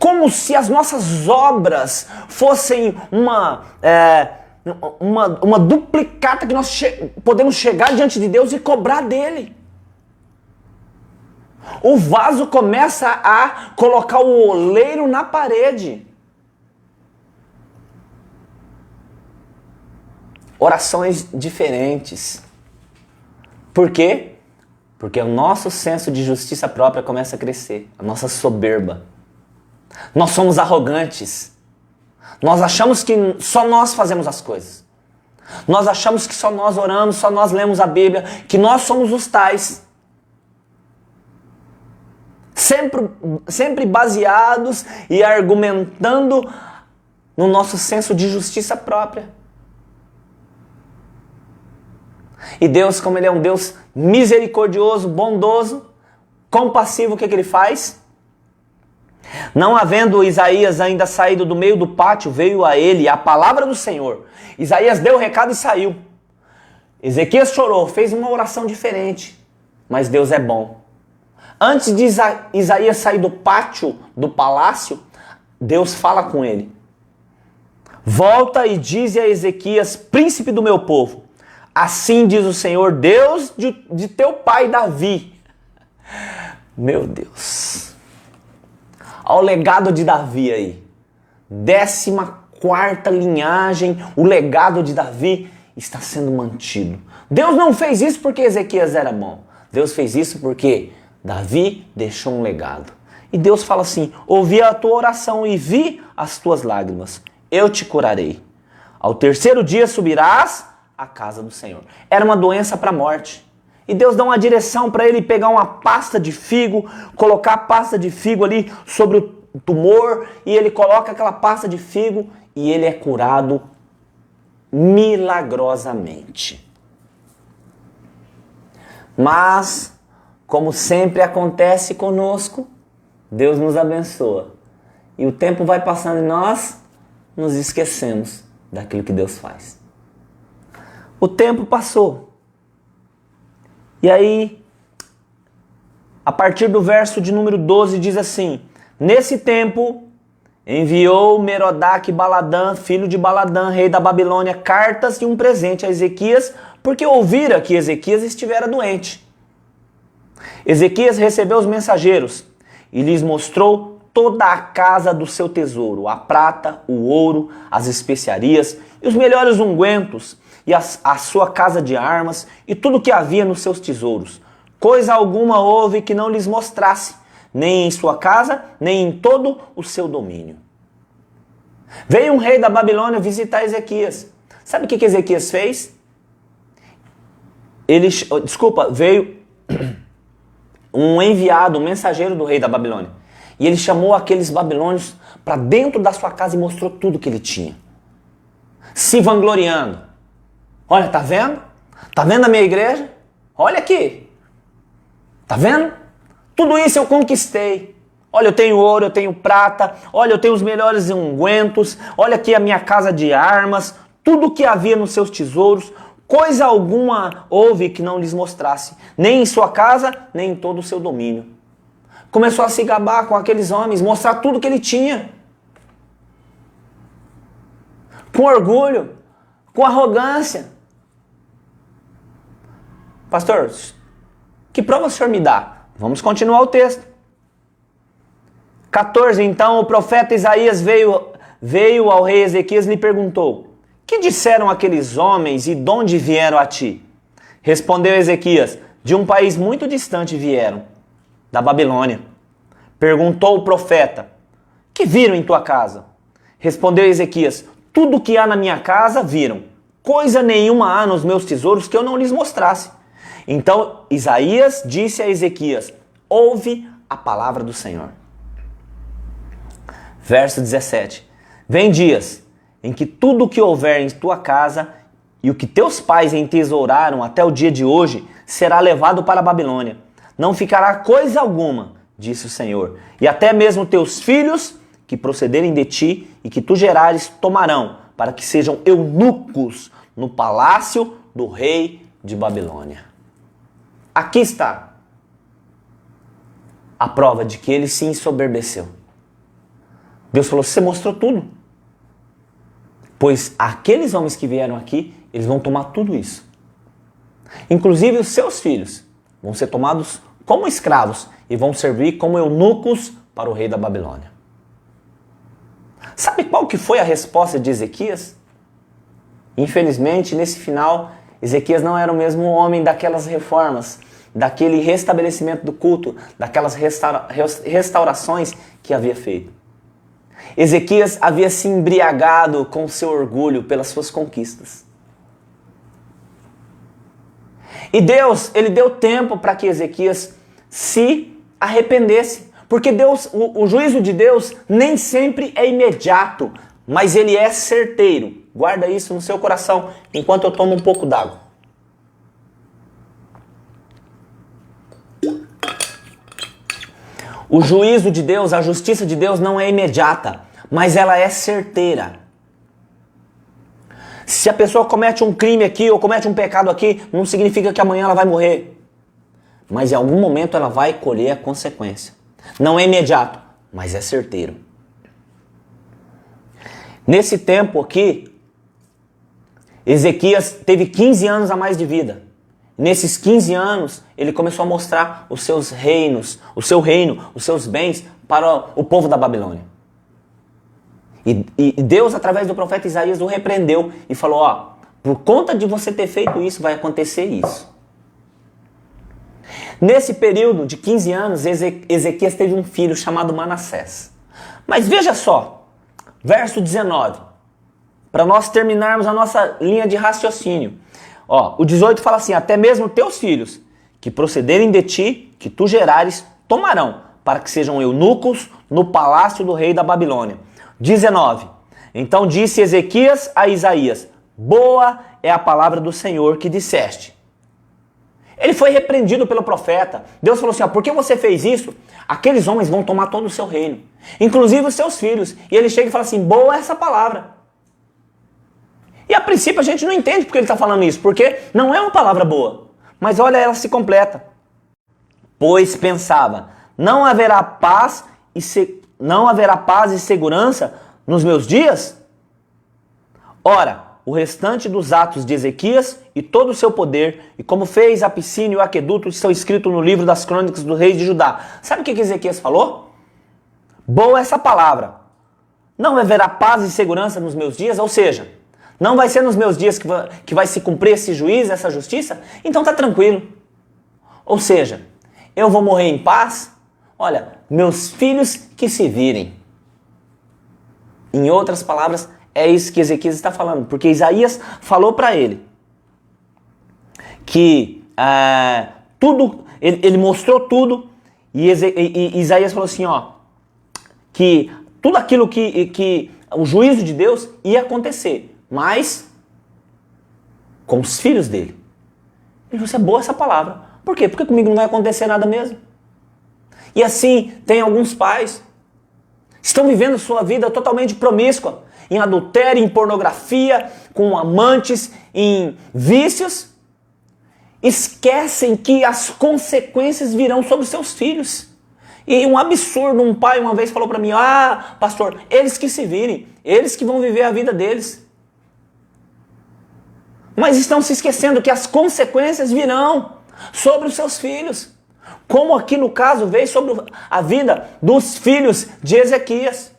Como se as nossas obras fossem uma duplicata que nós podemos chegar diante de Deus e cobrar dele. O vaso começa a colocar o oleiro na parede. Orações diferentes. Por quê? Porque o nosso senso de justiça própria começa a crescer, a nossa soberba. Nós somos arrogantes. Nós achamos que só nós fazemos as coisas. Nós achamos que só nós oramos, só nós lemos a Bíblia, que nós somos os tais. Sempre baseados e argumentando no nosso senso de justiça própria. E Deus, como Ele é um Deus misericordioso, bondoso, compassivo, o que Ele faz? Não havendo Isaías ainda saído do meio do pátio, veio a ele a palavra do Senhor. Isaías deu o recado e saiu. Ezequias chorou, fez uma oração diferente, mas Deus é bom. Antes de Isaías sair do pátio do palácio, Deus fala com ele. Volta e dize a Ezequias, príncipe do meu povo, assim diz o Senhor, Deus de teu pai Davi. Meu Deus. Olha o legado de Davi aí. 14ª linhagem, o legado de Davi está sendo mantido. Deus não fez isso porque Ezequias era bom. Deus fez isso porque Davi deixou um legado. E Deus fala assim, ouvi a tua oração e vi as tuas lágrimas. Eu te curarei. Ao terceiro dia subirás à casa do Senhor. Era uma doença para a morte. E Deus dá uma direção para ele pegar uma pasta de figo, colocar a pasta de figo ali sobre o tumor, e ele coloca aquela pasta de figo e ele é curado milagrosamente. Mas, como sempre acontece conosco, Deus nos abençoa. E o tempo vai passando e nós nos esquecemos daquilo que Deus faz. O tempo passou. E aí, a partir do verso de número 12, diz assim, nesse tempo, enviou Merodach Baladã, filho de Baladã, rei da Babilônia, cartas e um presente a Ezequias, porque ouvira que Ezequias estivera doente. Ezequias recebeu os mensageiros e lhes mostrou toda a casa do seu tesouro, a prata, o ouro, as especiarias e os melhores ungüentos, e a sua casa de armas, e tudo que havia nos seus tesouros. Coisa alguma houve que não lhes mostrasse, nem em sua casa, nem em todo o seu domínio. Veio um rei da Babilônia visitar Ezequias. Sabe o que Ezequias fez? Veio um enviado, um mensageiro do rei da Babilônia. E ele chamou aqueles babilônios para dentro da sua casa e mostrou tudo que ele tinha. Se vangloriando. Olha, tá vendo? Tá vendo a minha igreja? Olha aqui. Tá vendo? Tudo isso eu conquistei. Olha, eu tenho ouro, eu tenho prata. Olha, eu tenho os melhores ungüentos. Olha aqui a minha casa de armas. Tudo que havia nos seus tesouros. Coisa alguma houve que não lhes mostrasse. Nem em sua casa, nem em todo o seu domínio. Começou a se gabar com aqueles homens. Mostrar tudo que ele tinha. Com orgulho. Com arrogância. Pastor, que prova o senhor me dá? Vamos continuar o texto. 14. Então o profeta Isaías veio ao rei Ezequias e lhe perguntou, que disseram aqueles homens e de onde vieram a ti? Respondeu Ezequias, de um país muito distante vieram, da Babilônia. Perguntou o profeta, que viram em tua casa? Respondeu Ezequias, tudo que há na minha casa viram. Coisa nenhuma há nos meus tesouros que eu não lhes mostrasse. Então Isaías disse a Ezequias, ouve a palavra do Senhor. Verso 17. Vem dias em que tudo o que houver em tua casa e o que teus pais entesouraram até o dia de hoje será levado para a Babilônia. Não ficará coisa alguma, disse o Senhor. E até mesmo teus filhos que procederem de ti e que tu gerares tomarão, para que sejam eunucos no palácio do rei de Babilônia. Aqui está a prova de que ele se ensoberbeceu. Deus falou, você mostrou tudo. Pois aqueles homens que vieram aqui, eles vão tomar tudo isso. Inclusive os seus filhos vão ser tomados como escravos e vão servir como eunucos para o rei da Babilônia. Sabe qual que foi a resposta de Ezequias? Infelizmente, nesse final, Ezequias não era o mesmo homem daquelas reformas, daquele restabelecimento do culto, daquelas restaurações que havia feito. Ezequias havia se embriagado com seu orgulho pelas suas conquistas. E Deus, ele deu tempo para que Ezequias se arrependesse. Porque Deus, o juízo de Deus nem sempre é imediato, mas ele é certeiro. Guarda isso no seu coração enquanto eu tomo um pouco d'água. O juízo de Deus, a justiça de Deus não é imediata, mas ela é certeira. Se a pessoa comete um crime aqui ou comete um pecado aqui, não significa que amanhã ela vai morrer. Mas em algum momento ela vai colher a consequência. Não é imediato, mas é certeiro. Nesse tempo aqui, Ezequias teve 15 anos a mais de vida. Nesses 15 anos, ele começou a mostrar os seus reinos, o seu reino, os seus bens para o povo da Babilônia. E Deus, através do profeta Isaías, o repreendeu e falou, ó, por conta de você ter feito isso, vai acontecer isso. Nesse período de 15 anos, Ezequias teve um filho chamado Manassés. Mas veja só, verso 19, para nós terminarmos a nossa linha de raciocínio. Ó, o 18 fala assim, até mesmo teus filhos, que procederem de ti, que tu gerares, tomarão, para que sejam eunucos no palácio do rei da Babilônia. 19. Então disse Ezequias a Isaías, boa é a palavra do Senhor que disseste. Ele foi repreendido pelo profeta. Deus falou assim, ó, por que você fez isso? Aqueles homens vão tomar todo o seu reino, inclusive os seus filhos. E ele chega e fala assim, boa é essa palavra. E a princípio a gente não entende porque ele está falando isso, porque não é uma palavra boa. Mas olha, ela se completa. Pois pensava, não haverá paz e segurança nos meus dias? Ora, o restante dos atos de Ezequias e todo o seu poder, e como fez a piscina e o aqueduto, estão escritos no livro das crônicas dos reis de Judá. Sabe o que Ezequias falou? Boa essa palavra. Não haverá paz e segurança nos meus dias, ou seja, não vai ser nos meus dias que vai se cumprir esse juízo, essa justiça? Então tá tranquilo. Ou seja, eu vou morrer em paz? Olha, meus filhos que se virem. Em outras palavras, é isso que Ezequias está falando. Porque Isaías falou para ele que tudo, ele mostrou tudo. E Isaías falou assim, ó, que tudo aquilo que o juízo de Deus ia acontecer. Mas com os filhos dele. Ele falou assim, é boa essa palavra. Por quê? Porque comigo não vai acontecer nada mesmo. E assim, tem alguns pais estão vivendo sua vida totalmente promíscua, em adultério, em pornografia, com amantes, em vícios. Esquecem que as consequências virão sobre seus filhos. E um absurdo, um pai uma vez falou para mim, pastor, eles que se virem, eles que vão viver a vida deles. Mas estão se esquecendo que as consequências virão sobre os seus filhos. Como aqui no caso veio sobre a vida dos filhos de Ezequias.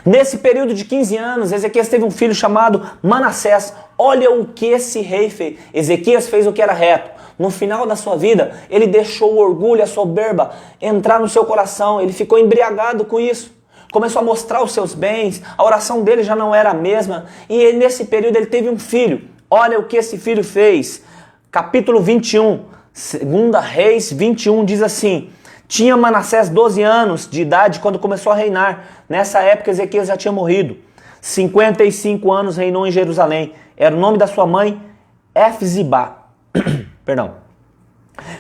Nesse período de 15 anos, Ezequias teve um filho chamado Manassés. Olha o que esse rei fez. Ezequias fez o que era reto. No final da sua vida, ele deixou o orgulho, a soberba entrar no seu coração. Ele ficou embriagado com isso. Começou a mostrar os seus bens. A oração dele já não era a mesma. E nesse período ele teve um filho. Olha o que esse filho fez. Capítulo 21. 2 Reis 21 diz assim, tinha Manassés 12 anos de idade quando começou a reinar. Nessa época Ezequias já tinha morrido. 55 anos reinou em Jerusalém. Era o nome da sua mãe, Efzibá. Perdão.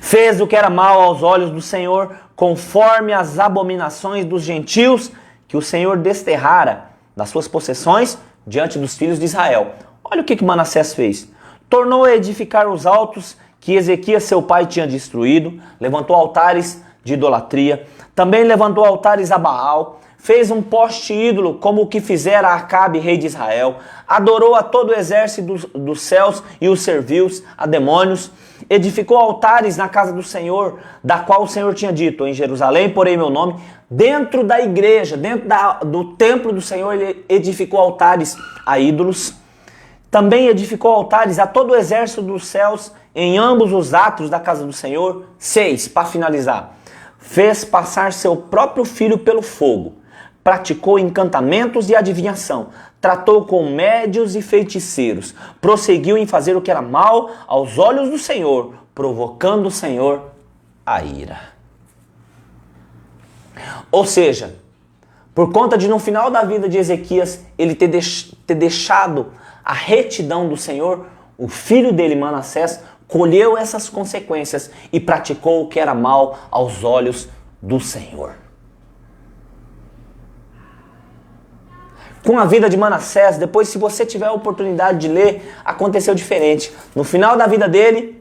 Fez o que era mal aos olhos do Senhor, conforme as abominações dos gentios que o Senhor desterrara das suas possessões diante dos filhos de Israel. Olha o que Manassés fez. Tornou a edificar os altos que Ezequias, seu pai, tinha destruído, levantou altares de idolatria, também levantou altares a Baal, fez um poste ídolo como o que fizera Acabe, rei de Israel, adorou a todo o exército dos céus e os serviu a demônios, edificou altares na casa do Senhor, da qual o Senhor tinha dito, em Jerusalém porém meu nome, dentro da igreja, dentro do templo do Senhor, ele edificou altares a ídolos, também edificou altares a todo o exército dos céus, em ambos os átrios da casa do Senhor. 6, para finalizar. Fez passar seu próprio filho pelo fogo. Praticou encantamentos e adivinhação. Tratou com médios e feiticeiros. Prosseguiu em fazer o que era mal aos olhos do Senhor, provocando o Senhor a ira. Ou seja, por conta de no final da vida de Ezequias, ele ter deixado a retidão do Senhor, o filho dele, Manassés, colheu essas consequências e praticou o que era mal aos olhos do Senhor. Com a vida de Manassés, depois, se você tiver a oportunidade de ler, aconteceu diferente. No final da vida dele,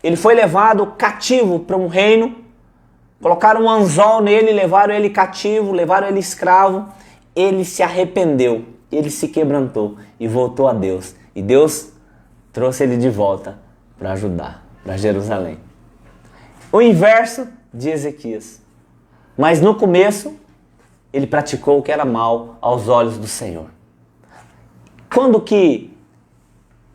ele foi levado cativo para um reino, colocaram um anzol nele, levaram ele cativo, levaram ele escravo. Ele se arrependeu, ele se quebrantou e voltou a Deus. E Deus trouxe ele de volta para Judá, para Jerusalém. O inverso de Ezequias. Mas no começo, ele praticou o que era mal aos olhos do Senhor. Quando que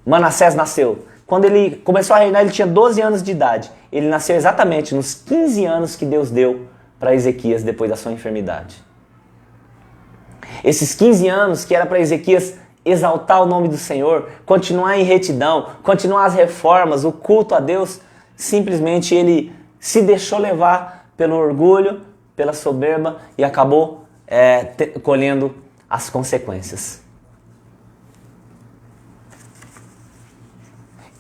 Manassés nasceu? Quando ele começou a reinar, ele tinha 12 anos de idade. Ele nasceu exatamente nos 15 anos que Deus deu para Ezequias depois da sua enfermidade. Esses 15 anos que era para Ezequias exaltar o nome do Senhor, continuar em retidão, continuar as reformas, o culto a Deus, simplesmente ele se deixou levar pelo orgulho, pela soberba e acabou colhendo as consequências.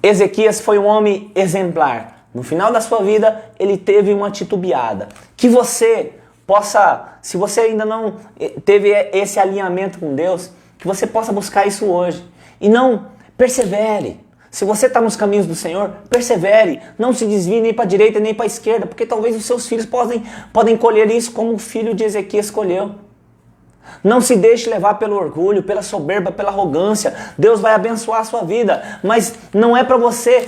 Ezequias foi um homem exemplar. No final da sua vida, ele teve uma titubeada. Que você possa, se você ainda não teve esse alinhamento com Deus, que você possa buscar isso hoje. E não, persevere. Se você está nos caminhos do Senhor, persevere. Não se desvie nem para a direita nem para a esquerda, porque talvez os seus filhos podem colher isso como o filho de Ezequias colheu. Não se deixe levar pelo orgulho, pela soberba, pela arrogância. Deus vai abençoar a sua vida, mas não é para você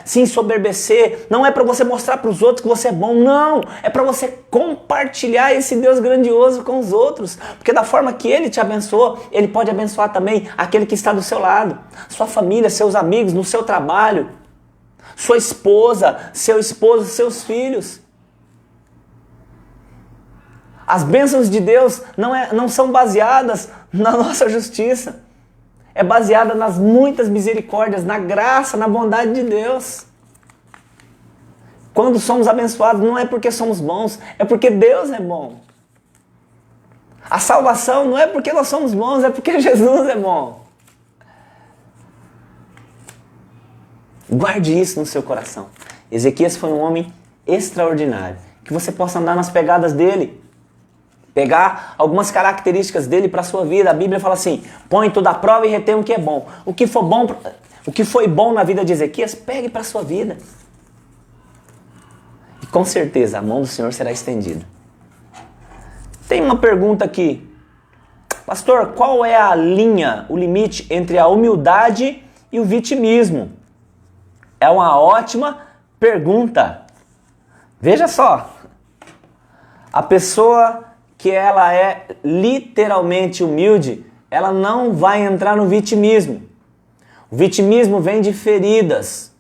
se ensoberbecer, não é para você mostrar para os outros que você é bom, não. É para você compartilhar esse Deus grandioso com os outros, porque da forma que Ele te abençoou, Ele pode abençoar também aquele que está do seu lado, sua família, seus amigos, no seu trabalho, sua esposa, seu esposo, seus filhos. As bênçãos de Deus não são baseadas na nossa justiça. É baseada nas muitas misericórdias, na graça, na bondade de Deus. Quando somos abençoados, não é porque somos bons, é porque Deus é bom. A salvação não é porque nós somos bons, é porque Jesus é bom. Guarde isso no seu coração. Ezequias foi um homem extraordinário. Que você possa andar nas pegadas dele. Pegar algumas características dele para a sua vida. A Bíblia fala assim: põe tudo à prova e retém o que é bom. O que foi bom na vida de Ezequias, pegue para a sua vida. E com certeza a mão do Senhor será estendida. Tem uma pergunta aqui. Pastor, qual é a linha, o limite entre a humildade e o vitimismo? É uma ótima pergunta. Veja só. A pessoa que ela é literalmente humilde, ela não vai entrar no vitimismo. O vitimismo vem de feridas.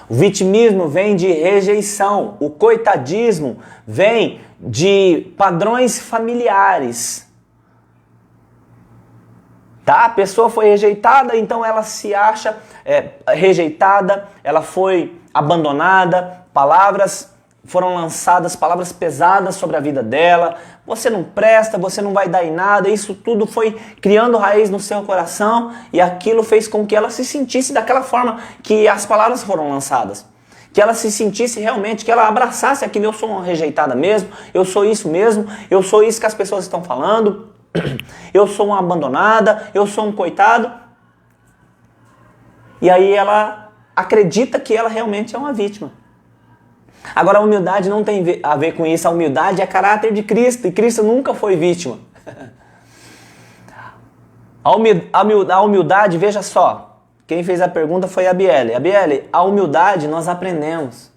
O vitimismo vem de rejeição. O coitadismo vem de padrões familiares. Tá? A pessoa foi rejeitada, então ela se acha rejeitada, ela foi abandonada, palavras foram lançadas, palavras pesadas sobre a vida dela. Você não presta, você não vai dar em nada. Isso tudo foi criando raiz no seu coração e aquilo fez com que ela se sentisse daquela forma que as palavras foram lançadas. Que ela se sentisse realmente, que ela abraçasse aquilo. Eu sou uma rejeitada mesmo, eu sou isso mesmo, eu sou isso que as pessoas estão falando, eu sou uma abandonada, eu sou um coitado. E aí ela acredita que ela realmente é uma vítima. Agora a humildade não tem a ver com isso. A humildade é caráter de Cristo e Cristo nunca foi vítima. A humildade, veja só, quem fez a pergunta foi a Biele. Biele, a humildade nós aprendemos.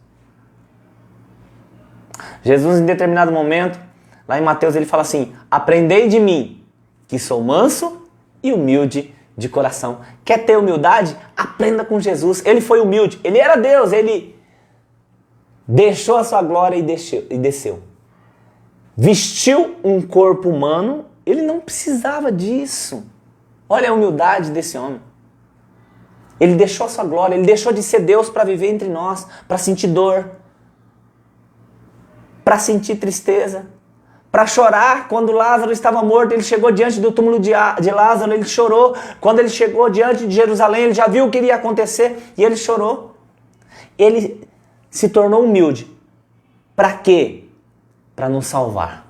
Jesus em determinado momento, lá em Mateus, ele fala assim: aprendei de mim, que sou manso e humilde de coração. Quer ter humildade? Aprenda com Jesus. Ele foi humilde, ele era Deus, ele deixou a sua glória e desceu. Vestiu um corpo humano, ele não precisava disso. Olha a humildade desse homem. Ele deixou a sua glória, ele deixou de ser Deus para viver entre nós, para sentir dor, para sentir tristeza, para chorar. Quando Lázaro estava morto, ele chegou diante do túmulo de Lázaro, ele chorou. Quando ele chegou diante de Jerusalém, ele já viu o que iria acontecer e ele chorou. Ele se tornou humilde. Para quê? para nos salvar.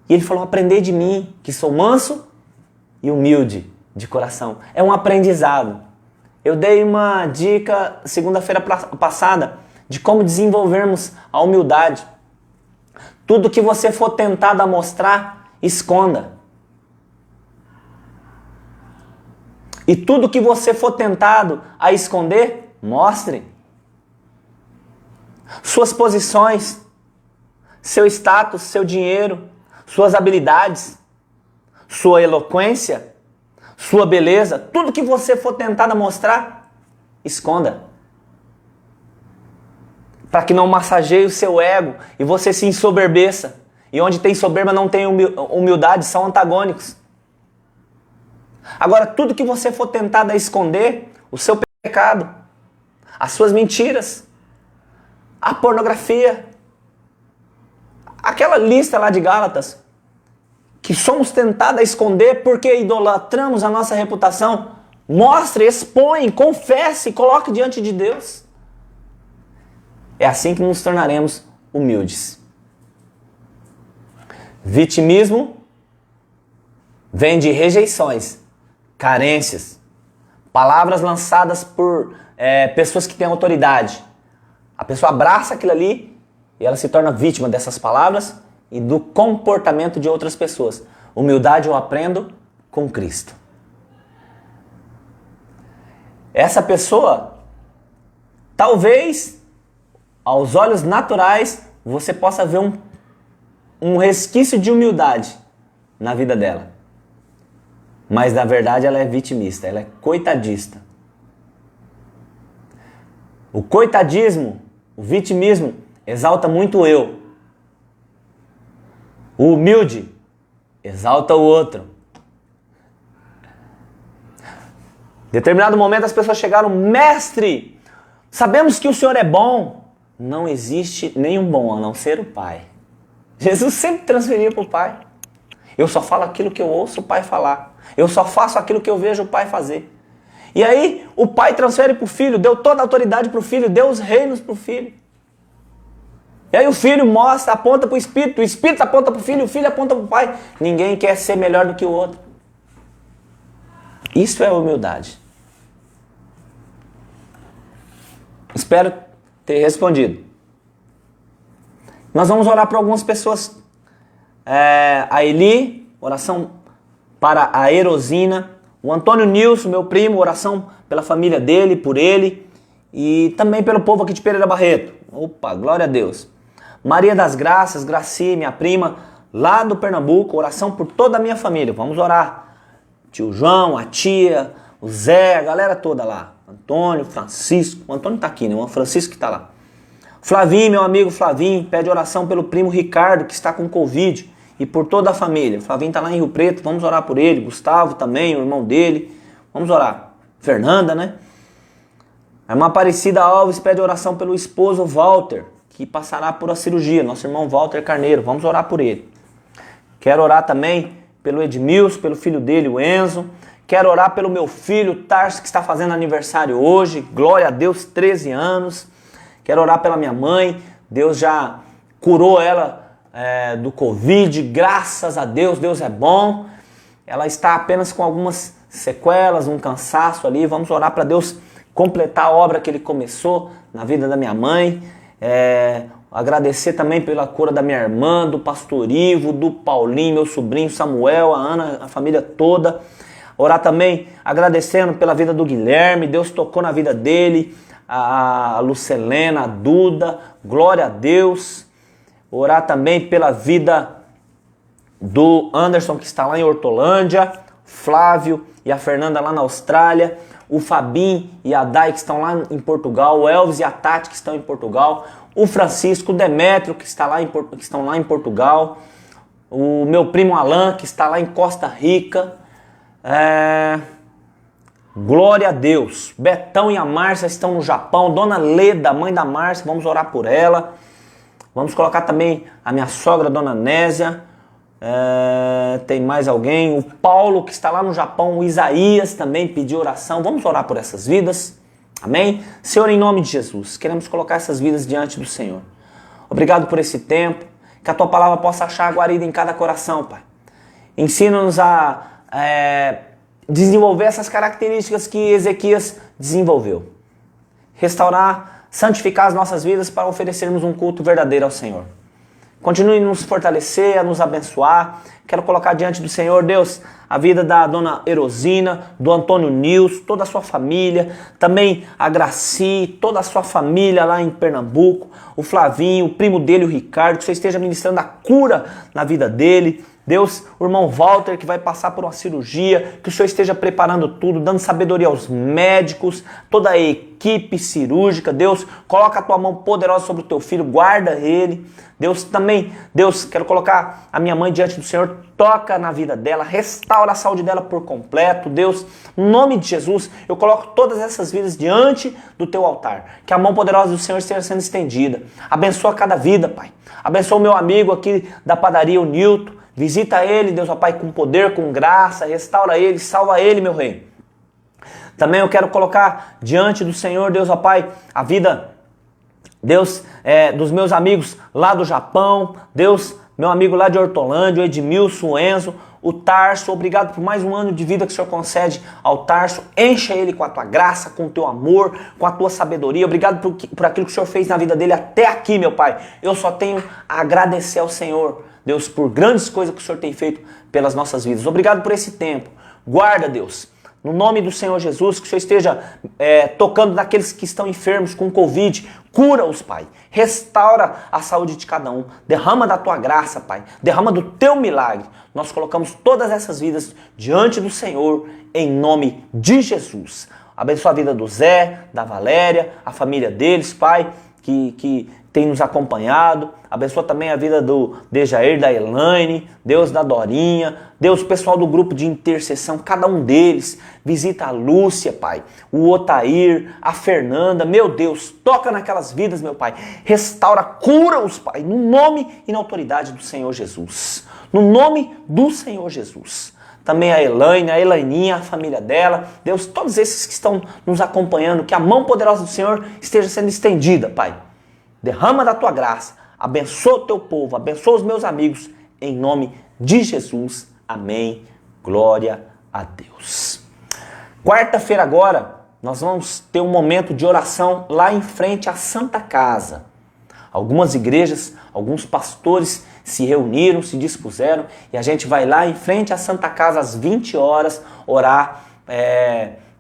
E ele falou: aprendei de mim, que sou manso e humilde de coração. É um aprendizado. Eu dei uma dica segunda-feira passada de como desenvolvermos a humildade. Tudo que você for tentado a mostrar, esconda. E tudo que você for tentado a esconder, mostre. Suas posições, seu status, seu dinheiro, suas habilidades, sua eloquência, sua beleza, tudo que você for tentado a mostrar, esconda. Para que não massageie o seu ego e você se ensoberbeça. E onde tem soberba não tem humildade, são antagônicos. Agora, tudo que você for tentado a esconder, o seu pecado, as suas mentiras, a pornografia, aquela lista lá de Gálatas, que somos tentados a esconder porque idolatramos a nossa reputação, mostre, expõe, confesse, coloque diante de Deus. É assim que nos tornaremos humildes. Vitimismo vem de rejeições, carências, palavras lançadas por pessoas que têm autoridade. A pessoa abraça aquilo ali e ela se torna vítima dessas palavras e do comportamento de outras pessoas. Humildade eu aprendo com Cristo. Essa pessoa, talvez, aos olhos naturais, você possa ver um resquício de humildade na vida dela. Mas, na verdade, ela é vitimista, ela é coitadista. O coitadismo, o vitimismo, exalta muito o eu. O humilde exalta o outro. Em determinado momento as pessoas chegaram: mestre, sabemos que o Senhor é bom. Não existe nenhum bom a não ser o Pai. Jesus sempre transferia para o Pai. Eu só falo aquilo que eu ouço o Pai falar. Eu só faço aquilo que eu vejo o Pai fazer. E aí o Pai transfere para o Filho, deu toda a autoridade para o Filho, deu os reinos para o Filho. E aí o Filho mostra, aponta para o Espírito aponta para o Filho aponta para o Pai. Ninguém quer ser melhor do que o outro. Isso é humildade. Espero ter respondido. Nós vamos orar para algumas pessoas. A Eli, oração para a Erosina. O Antônio Nilson, meu primo, oração pela família dele, por ele. E também pelo povo aqui de Pereira Barreto. Opa, glória a Deus. Maria das Graças, Graci, minha prima, lá do Pernambuco, oração por toda a minha família. Vamos orar. Tio João, a tia, o Zé, a galera toda lá. Antônio, Francisco. O Antônio tá aqui, né? O Francisco que tá lá. Flavinho, meu amigo Flavinho, pede oração pelo primo Ricardo, que está com Covid, e por toda a família. O Flavinho tá lá em Rio Preto, vamos orar por ele. Gustavo também, o irmão dele. Vamos orar. Fernanda, né? A irmã Aparecida Alves pede oração pelo esposo Walter, que passará por a cirurgia. Nosso irmão Walter Carneiro, vamos orar por ele. Quero orar também pelo Edmilson, pelo filho dele, o Enzo. Quero orar pelo meu filho, Tarso, que está fazendo aniversário hoje. Glória a Deus, 13 anos. Quero orar pela minha mãe. Deus já curou ela do Covid. Graças a Deus, Deus é bom. Ela está apenas com algumas sequelas, um cansaço ali. Vamos orar para Deus completar a obra que Ele começou na vida da minha mãe. Agradecer também pela cura da minha irmã, do pastor Ivo, do Paulinho, meu sobrinho Samuel, a Ana, a família toda. Orar também agradecendo pela vida do Guilherme, Deus tocou na vida dele, a Lucelena, a Duda, glória a Deus. Orar também pela vida do Anderson, que está lá em Hortolândia, Flávio e a Fernanda lá na Austrália, o Fabinho e a Dai, que estão lá em Portugal, o Elvis e a Tati, que estão em Portugal, o Francisco, o Demétrio, que estão lá em Portugal, o meu primo Alan, que está lá em Costa Rica. Glória a Deus. Betão e a Márcia estão no Japão. Dona Leda, mãe da Márcia, vamos orar por ela. Vamos colocar também a minha sogra, Dona Nésia. Tem mais alguém? O Paulo, que está lá no Japão. O Isaías também pediu oração. Vamos orar por essas vidas. Amém? Senhor, em nome de Jesus, queremos colocar essas vidas diante do Senhor. Obrigado por esse tempo. Que a tua palavra possa achar guarida em cada coração, Pai. Ensina-nos a desenvolver essas características que Ezequias desenvolveu. Restaurar, santificar as nossas vidas para oferecermos um culto verdadeiro ao Senhor. Continue a nos fortalecer, a nos abençoar. Quero colocar diante do Senhor, Deus, a vida da dona Erosina, do Antônio Nilson, toda a sua família, também a Graci, toda a sua família lá em Pernambuco, o Flavinho, o primo dele, o Ricardo, que você esteja ministrando a cura na vida dele. Deus, o irmão Walter, que vai passar por uma cirurgia, que o Senhor esteja preparando tudo, dando sabedoria aos médicos, toda a equipe cirúrgica. Deus, coloca a tua mão poderosa sobre o teu filho, guarda ele. Deus, também, Deus, quero colocar a minha mãe diante do Senhor, toca na vida dela, restaura a saúde dela por completo. Deus, no nome de Jesus, eu coloco todas essas vidas diante do teu altar. Que a mão poderosa do Senhor esteja sendo estendida. Abençoa cada vida, Pai. Abençoa o meu amigo aqui da padaria, o Nilton. Visita ele, Deus, ó Pai, com poder, com graça, restaura ele, salva ele, meu rei. Também eu quero colocar diante do Senhor, Deus, ó Pai, a vida, Deus, dos meus amigos lá do Japão, Deus, meu amigo lá de Hortolândia, o Edmilson, o Enzo, o Tarso. Obrigado por mais um ano de vida que o Senhor concede ao Tarso. Encha ele com a tua graça, com o teu amor, com a tua sabedoria. Obrigado por aquilo que o Senhor fez na vida dele até aqui, meu Pai. Eu só tenho a agradecer ao Senhor, Deus, por grandes coisas que o Senhor tem feito pelas nossas vidas. Obrigado por esse tempo. Guarda, Deus, no nome do Senhor Jesus, que o Senhor esteja tocando naqueles que estão enfermos com Covid. Cura-os, Pai. Restaura a saúde de cada um. Derrama da tua graça, Pai. Derrama do teu milagre. Nós colocamos todas essas vidas diante do Senhor, em nome de Jesus. Abençoa a vida do Zé, da Valéria, a família deles, Pai, que tem nos acompanhado. Abençoa também a vida do Dejair, da Elaine, Deus, da Dorinha, Deus, o pessoal do grupo de intercessão, cada um deles. Visita a Lúcia, Pai, o Otair, a Fernanda. Meu Deus, toca naquelas vidas, meu Pai. Restaura, cura-os, Pai, no nome e na autoridade do Senhor Jesus. No nome do Senhor Jesus. Também a Elaine, a Elaininha, a família dela. Deus, todos esses que estão nos acompanhando, que a mão poderosa do Senhor esteja sendo estendida, Pai. Derrama da tua graça, abençoa o teu povo, abençoa os meus amigos, em nome de Jesus. Amém. Glória a Deus. Quarta-feira agora, nós vamos ter um momento de oração lá em frente à Santa Casa. Algumas igrejas, alguns pastores se reuniram, se dispuseram, e a gente vai lá em frente à Santa Casa às 20 horas orar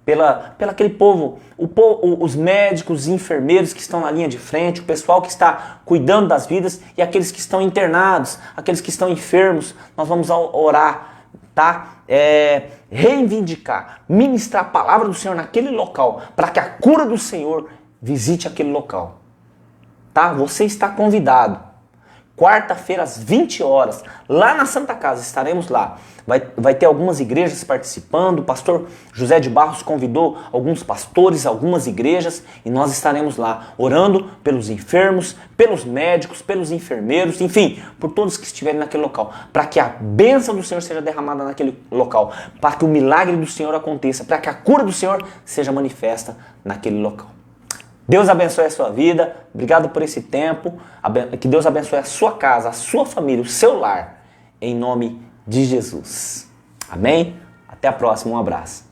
pela aquele povo, os médicos, os enfermeiros que estão na linha de frente, o pessoal que está cuidando das vidas e aqueles que estão internados, aqueles que estão enfermos. Nós vamos orar, tá? Reivindicar, ministrar a palavra do Senhor naquele local, para que a cura do Senhor visite aquele local. Tá? Você está convidado. Quarta-feira às 20 horas, lá na Santa Casa, estaremos lá. Vai ter algumas igrejas participando. O pastor José de Barros convidou alguns pastores, algumas igrejas, e nós estaremos lá orando pelos enfermos, pelos médicos, pelos enfermeiros, enfim, por todos que estiverem naquele local, para que a bênção do Senhor seja derramada naquele local, para que o milagre do Senhor aconteça, para que a cura do Senhor seja manifesta naquele local. Deus abençoe a sua vida, obrigado por esse tempo, que Deus abençoe a sua casa, a sua família, o seu lar, em nome de Jesus. Amém? Até a próxima, um abraço.